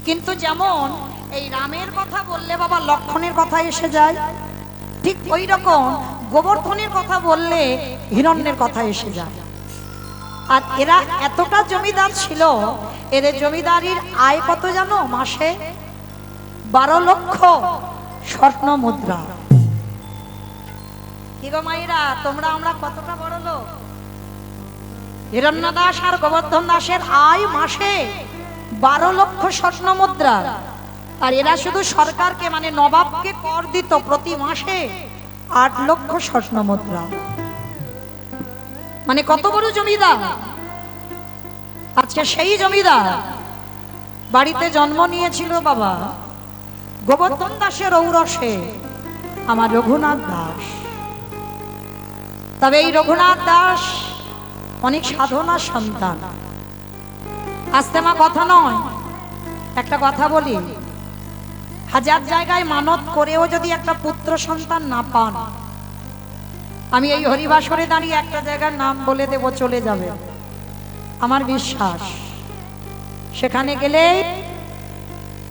কিন্তু যেমন এই রামের কথা বললে বাবা লক্ষণের কথা এসে যায়, ঠিক ওই রকম গোবর্ধনের কথা বললে হিরণ্যের কথা এসে যায়। আর এরা এতটা জমিদার ছিল, এদের জমিদারির আয় কত জানো? মাসে 12 লক্ষ স্বর্ণ মুদ্রা। কি গো মাইরা, তোমরা আমরা কতটা বড় লোক? হিরণ্য দাস আর গোবর্ধন দাসের আয় মাসে 12 লক্ষ স্বর্ণ মুদ্রা। আর এরা শুধু সরকারকে মানে নবাবকে কর দিত প্রতি মাসে 8 লক্ষ স্বর্ণ মুদ্রা। মানে কত বড় জমিদার। আজকে সেই জমিদার বাড়িতে জন্ম নিয়েছিল বাবা গোবর্ধন দাসের ঔরসে আমার রঘুনাথ দাস। তবে এই রঘুনাথ দাস অনেক সাধনার সন্তান। আস্তে মা কথা নয়, একটা কথা বলি, হাজার জায়গায় মানত করেও যদি একটা পুত্র সন্তান না পান, আমি এই হরিবাসরে দাঁড়িয়ে একটা জায়গার নাম বলে দেব, চলে যাবে, আমার বিশ্বাস সেখানে গেলে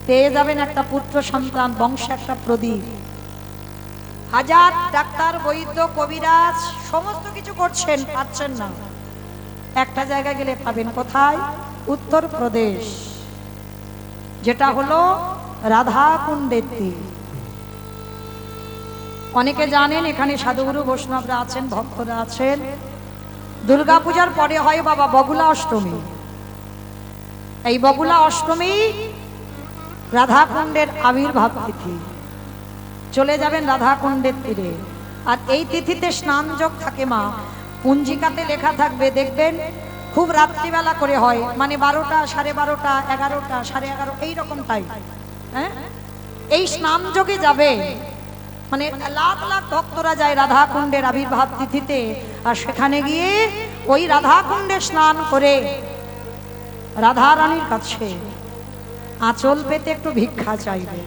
পেয়ে যাবেন একটা পুত্র সন্তান, বংশে একটা প্রদীপ। হাজার ডাক্তার বৈদ্য কবিরাজ সমস্ত কিছু করছেন, পাচ্ছেন না, একটা জায়গায় গেলে পাবেন। কোথায়? উত্তরপ্রদেশ, যেটা হলো রাধা কুণ্ডের তীর। অনেকে জানেন এখানে সাধুগুরু বৈষ্ণবরা আছেন, ভক্তরা আছেন। দুর্গাপূজার পরে হয় বাবা বগুলা অষ্টমী। এই বগুলা অষ্টমী রাধাকুণ্ডের আবির্ভাব তিথি। চলে যাবেন রাধাকুণ্ডের তীরে, আর এই তিথিতে স্নান যোগ থাকে মা, পঞ্জিকাতে লেখা থাকবে, দেখবেন খুব রাত্রিবেলা করে হয়, মানে 12টা, 12:30, 11টা, 11:30 এইরকম টাইম। হ্যাঁ, এই স্নান যোগে যাবে, মানে লাখ লাখ ভক্তরা যায় রাধাকুণ্ডের আবির্ভাব তিথিতে, আর সেখানে গিয়ে ওই রাধাকুণ্ডে স্নান করে রাধা রানীর কাছে আঁচল পেতে একটু ভিক্ষা চাইবে।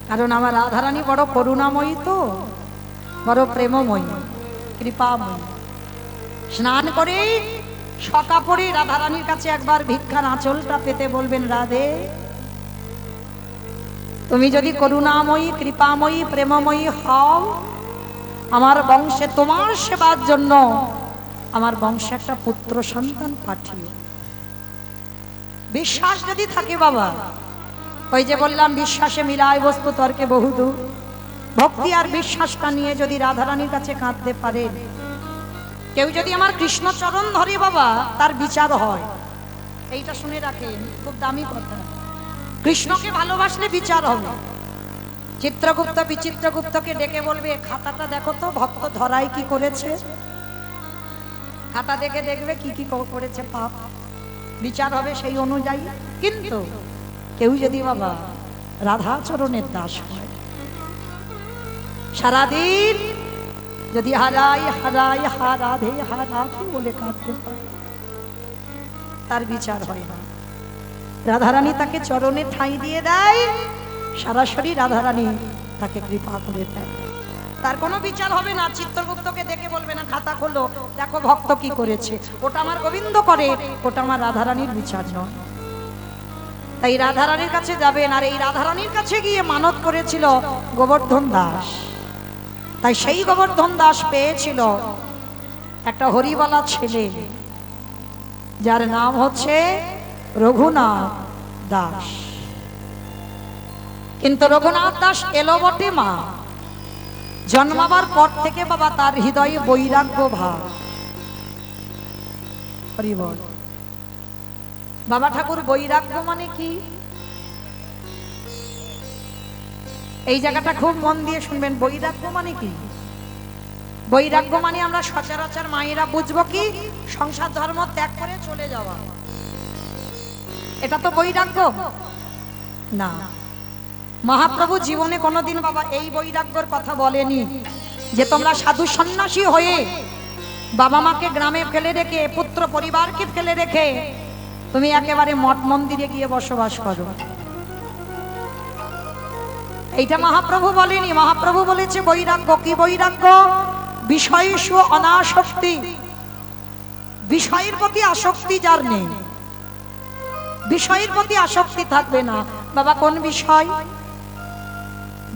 কারণ আমার রাধা রানী বড় করুণাময়ী, তো বড় প্রেমময়ী, কৃপাময়ী। স্নান করে সকাপড়ে রাধা রানীর কাছে একবার ভিক্ষার আঁচলটা পেতে বলবেন, রাধে তুমি যদি করুণাময়ী, কৃপাময়ী, প্রেমময়ী হও, আমার বংশে তোমার সেবার জন্য আমার বংশে একটা পুত্র সন্তান পাঠিও। বিশ্বাস যদি থাকে বাবা, ওই যে বললাম বিশ্বাসে মিলায় বস্তু তর্কে বহুদূর, ভক্তি আর বিশ্বাসটা নিয়ে যদি রাধারানীর কাছে কাঁদতে পারে, কেউ যদি আমার কৃষ্ণ চরণ ধরে বাবা, তার বিচার হয়। এইটা শুনে রাখেন, খুব দামি কথা। কৃষ্ণকে ভালোবাসলে বিচার হবে। চিত্রগুপ্ত বিচিত্রগুপ্তকে ডেকে বলবে, খাতাটা দেখো তো ভক্ত ধরাই কি করেছে। খাতা দেখে দেখবে কি কি করেছে পাপ, বিচার হবে সেই অনুযায়ী। কিন্তু কেউ যদি বাবা রাধাচরণের দাস হয়, সারাদিন যদি হারাই হারাই হারাধে হারাধে বলে কাঁদতে পারে, তার বিচার হয় না। রাধারানী তাকে চরণে ঠাঁই দিয়ে দেয়, সরাসরি রাধারানী তাকে কৃপা করে দেয়, তার কোনো বিচার হবে না। চিত্রগুপ্তকে দেখে বলবে না, খাতা খোলো দেখো ভক্ত কি করেছে, ওটা আমার গোবিন্দ করে, ওটা আমার রাধারানীর বিচার নয়। তাই রাধারানীর কাছে যাবেন, আর এই রাধারানীর কাছে গিয়ে মানত করেছিল গোবর্ধন দাস। তাই সেই গোবর্ধন দাস পেয়েছিল একটা হরিবালা ছেলে, যার নাম হচ্ছে রঘুনাথ দাস। কিন্তু রঘুনাথ দাস এলো বটে মা, জন্মাবার পর থেকে বাবা তার হৃদয়ে বৈরাগ্য ভাব। হরি বল। বাবা ঠাকুর বৈরাগ্য মানে কি? এই জায়গাটা খুব মন দিয়ে শুনবেন। বৈরাগ্য মানে কি? বৈরাগ্য মানে আমরা সচরাচর মায়েরা বুঝবো কি, সংসার ধর্ম ত্যাগ করে চলে যাওয়া। এটা তো বৈরাগ্য না। মহাপ্রভু জীবনে কোনোদিন বাবা এই বৈরাগ্যের কথা বলেনি যে তোমরা সাধু সন্ন্যাসী হয়ে বাবা মাকে গ্রামে ফেলে রেখে, পুত্র পরিবারকে ফেলে রেখে তুমি একেবারে মঠ মন্দিরে গিয়ে বসবাস করো। এইটা মহাপ্রভু বলেনি। মহাপ্রভু বলেছে বৈরাগ্য কি? বৈরাগ্য বিষয়সু অনাসক্তি। বিষয়ের প্রতি আসক্তি যার নেই, বিষয়ের প্রতি আসক্তি থাকবে না। বাবা কোন বিষয়?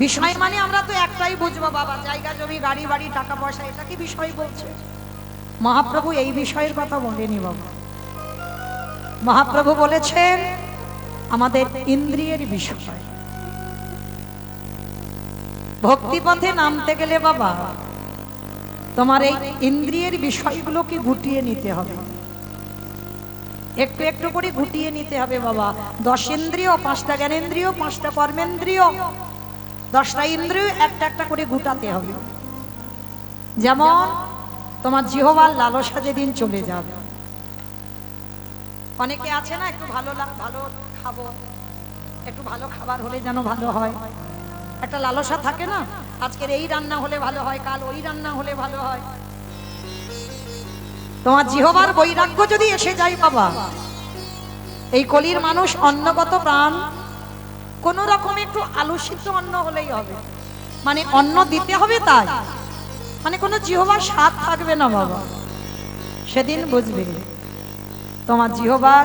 বিষয় মানে আমরা তো একটাই বুঝবো বাবা, জায়গা জমি গাড়ি বাড়ি টাকা পয়সা, এটা কি বিষয় বলছে? মহাপ্রভু এই বিষয়ের কথা বলেনি বাবা। মহাপ্রভু বলেছেন আমাদের ইন্দ্রিয়ের বিষয়। ভক্তিপথে নামতে গেলে বাবা তোমার এই ইন্দ্রিয়ের বিষয়গুলোকে গুটিয়ে নিতে হবে, একটু একটু করে গুটিয়ে নিতে হবে বাবা। 10 ইন্দ্রিয়, 5টা জ্ঞানেন্দ্রিয়, 5টা কর্মেন্দ্রিয়, 10টা ইন্দ্রিয় একটা একটা করে গুটাতে হবে। যেমন তোমার জিহ্বার লালসা যেদিন চলে যাবে, অনেকে আছে না একটু ভালো ভালো খাবো, একটু ভালো খাবার হলে যেন ভালো হয়, একটা লালসা থাকে না, আজকের এই রান্না হলে ভালো হয়, কাল ওই রান্না হলে ভালো হয়। তোমার জিহ্বার বৈরাগ্য যদি এসে যায় বাবা, এই কলির মানুষ অন্নগত প্রাণ, কোন রকম একটু আলু সিদ্ধ অন্ন হলেই হবে, মানে অন্ন দিতে হবে তাই, মানে কোনো জিহ্বার স্বাদ থাকবে না বাবা। সেদিন বুঝবে তোমার জিহ্বার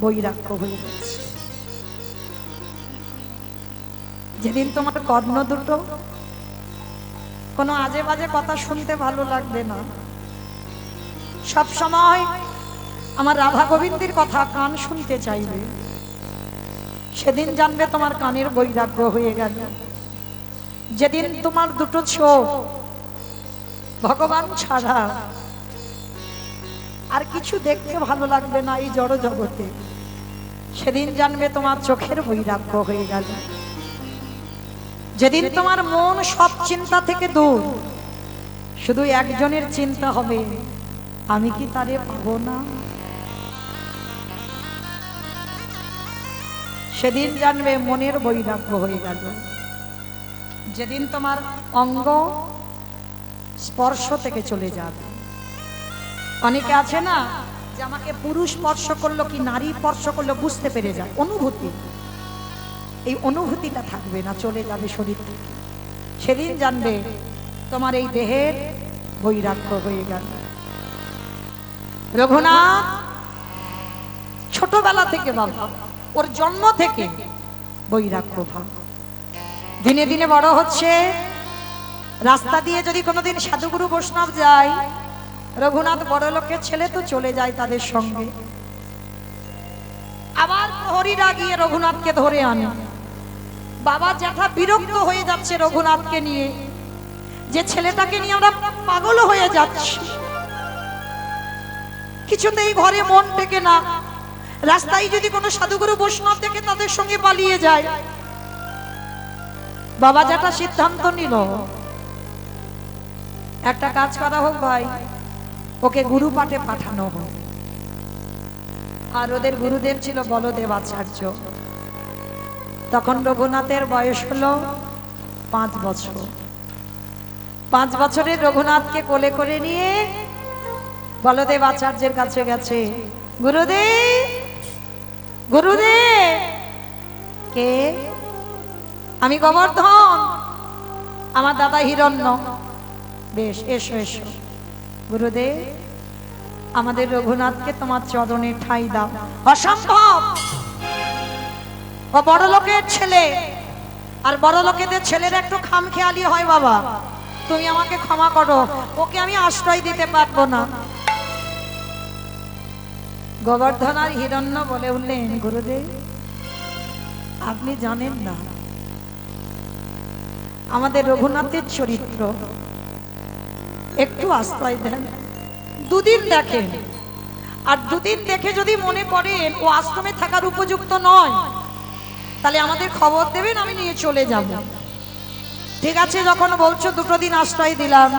বৈরাগ্য হয়ে গেছে। যেদিন তোমার কর্ণ দুটো কোনো আজে বাজে কথা শুনতে ভালো লাগবে না, সব সময় আমার রাধা গোবিন্দের কথা কান শুনতে চাইবে, সেদিন জানবে তোমার কানের বৈরাগ্য হয়ে গেল। যেদিন তোমার দুটো চোখ ভগবান ছাড়া আর কিছু দেখতে ভালো লাগবে না এই জড় জগতে, সেদিন জানবে তোমার চোখের বৈরাগ্য হয়ে গেল। যেদিন তোমার মন সব চিন্তা থেকে দূর, শুধু একজনের চিন্তা হবে, আমি কি তারে পাবো না, সেদিন জানবে মনের বৈরাগ্য হয়ে গেল। যেদিন তোমার অঙ্গ স্পর্শ থেকে চলে যাবে, অনেকে আছে না যে আমাকে পুরুষ স্পর্শ করলো কি নারী স্পর্শ করলো বুঝতে পেরে যায়, অনুভূতি, এই অনুভূতিটা থাকবে না, চলে যাবে শরীর থেকে। সেদিন জানবে তোমার এই দেহের বৈরাগ্য হয়ে গেল। রঘুনাথ ছোটবেলা থেকে বাবা, ওর জন্ম থেকে বৈরাগ্য ভাব, দিনে দিনে বড় হচ্ছে। রাস্তা দিয়ে যদি কোনোদিন সাধুগুরু বৈষ্ণব যায়, রঘুনাথ বড় লোকের ছেলে তো চলে যায় তাদের সঙ্গে, আবার প্রহরীরা গিয়ে রঘুনাথকে ধরে আনে। বাবা জ্যাঠা বিরক্ত হয়ে যাচ্ছে রঘুনাথকে নিয়ে, যে ছেলেটাকে নিয়ে আমরা পাগল হয়ে যাচ্ছি, কিছুতেই ঘরে মন টেকে না, রাস্তায় যদি কোনো সাধুগুরু বৈষ্ণব দেখে তাদের সঙ্গে পালিয়ে যায়। বাবা জ্যাঠা সিদ্ধান্ত নিল একটা কাজ করা হোক ভাই, ওকে গুরু পাঠে পাঠানো হোক। আর ওদের গুরুদেব ছিল বলদেব আচার্য। তখন রঘুনাথের বয়স হলো 5 বছর। 5 বছরের রঘুনাথকে কোলে করে নিয়ে বলদেব আচার্যের কাছে গেছে। গুরুদেব, গুরুদেব। কে? আমি গোবর্ধন, আমার দাদা হিরণ্য। বেশ, এসো এসো। গুরুদেব, আমাদের রঘুনাথকে তোমার চরণে ঠাঁই দাও। অসম্ভব, ও বড় লোকের ছেলে, আর বড় লোকেদের ছেলের একটু খামখেয়ালি হয় বাবা, তুমি আমাকে ক্ষমা করো, ওকে আমি আশ্রয় দিতে পারবো না। গোবর্ধন আর হিরণ্য বলে উঠলেন, গুরুদেব আপনি জানেন না আমাদের রঘুনাথের চরিত্র, একটু আশ্রয় দেন, 2 দিন দেখেন, আর দুদিন দেখে যদি মনে করেন ও আশ্রমে থাকার উপযুক্ত নয়, তাহলে আমাদের খবর দেবেন, আমি নিয়ে চলে যাব। ঠিক আছে, যখন বলছো দুটো দিন আশ্রয় দিলাম।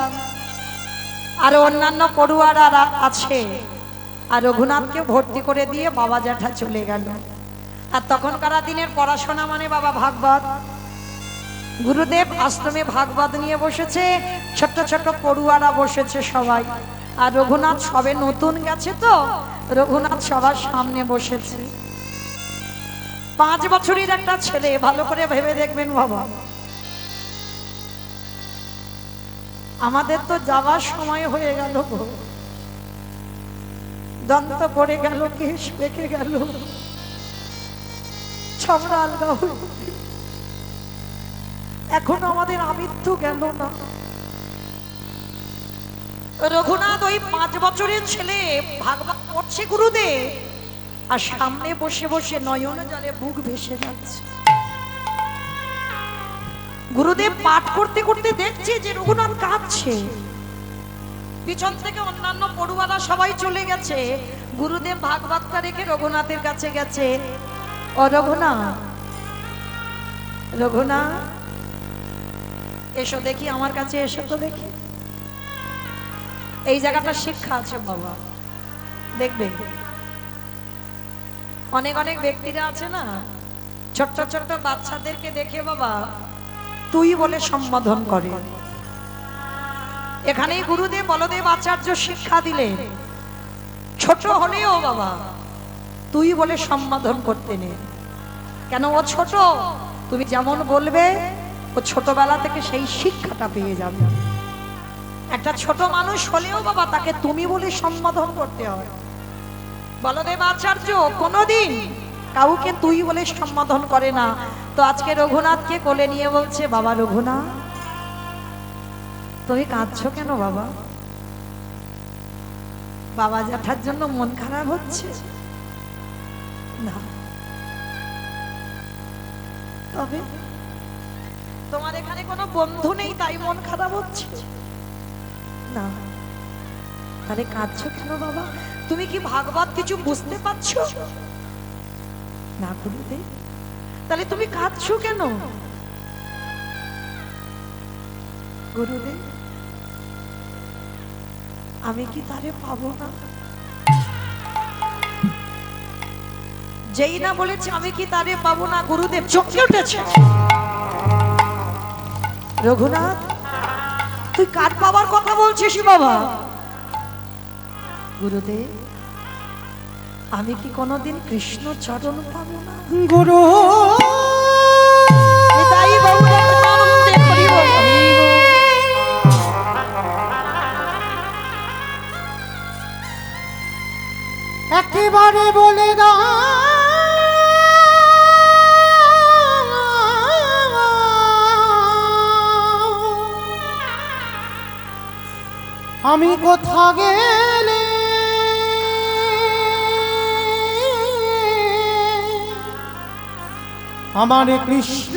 আর অন্যান্য পড়ুয়ারা আছে, আর রঘুনাথকে ভর্তি করে দিয়ে বাবা জ্যাঠা চলে গেল। আর তখনকার দিনের পড়াশোনা মানে বাবা ভাগবত। গুরুদেব আশ্রমে ভাগবত নিয়ে বসেছে, ছোট্ট ছোট্ট পড়ুয়ারা বসেছে সবাই। আর রঘুনাথ সবে নতুন গেছে, তো রঘুনাথ সবার সামনে বসেছে। 5 বছরের একটা ছেলে, ভালো করে ভেবে দেখবেন বাবা। আমাদের তো যাওয়ার সময় হয়ে গেল গো, দন্ত পড়ে গেল, কেশ পেকে গেল, ছমড়া আলগা হয়ে গেল। এখনো আমাদের আমৃত্যু গেল না। রঘুনাথ ওই 5 বছরের ছেলে ভাগবত পড়ছে গুরুদেব, আর সামনে বসে বসে নয়ন জলে বুক ভেসে যাচ্ছে। গুরুদেব পাঠ করতে করতে দেখছে যে রঘুনাথ কাঁদছে। পিছন থেকে অন্যান্য পড়ুয়ারা সবাই চলে গেছে, গুরুদেব ভাগবতটা রেখে রঘুনাথের কাছে গেছে। ও রঘুনাথ, রঘুনাথ এসো দেখি, আমার কাছে এসো তো দেখি। এই জায়গাটা শিক্ষা আছে বাবা, দেখবে অনেক অনেক ব্যক্তিরা আছে না, ছোট্ট ছোট্ট বাচ্চাদেরকে দেখে বাবা তুই বলে সম্বোধন করে। এখানেই গুরুদেব বলদেব আচার্য শিক্ষা দিলেন, ছোট হলেও বাবা তুই বলে সম্বোধন করতে নেই। কেন? ও ছোট, তুমি যেমন বলবে ও ছোটবেলা থেকে সেই শিক্ষাটা পেয়ে যাবে। একটা ছোট মানুষ হলেও বাবা তাকে তুমি বলে সম্বোধন করতে হয়। বলদেব আচার্য কোনোদিন কাউকে তুই বলে সম্বোধন করে না। তো আজকে রঘুনাথকে কোলে নিয়ে বলছে, বাবা রঘুনাথ তুমি কাঁদছো কেন বাবা? বাবা জ্যাঠার জন্য মন খারাপ হচ্ছে না? তবে তোমার এখানে কোনো বন্ধু নেই তাই মন খারাপ হচ্ছে না? তাহলে কাঁদছো কেন বাবা? তুমি কি ভাগবত কিছু বুঝতে পারছো না গুরুদেব? তাহলে তুমি কাঁদছো কেন গুরুদেব? আমি কি তারে পাবো না? যেই না বলেছে আমি কি তারে পাবো না, গুরুদেব চমকে উঠেছে। রঘুনাথ তুই কার পাবার কথা বলছিস বাবা? গুরুদেব আমি কি কোনোদিন কৃষ্ণ চরণ পাবো না? গুরু তাই বাবুরা আনন্দে করিব। একেবারে বলে দাও আমি কোথা গেলে আমার কৃষ্ণ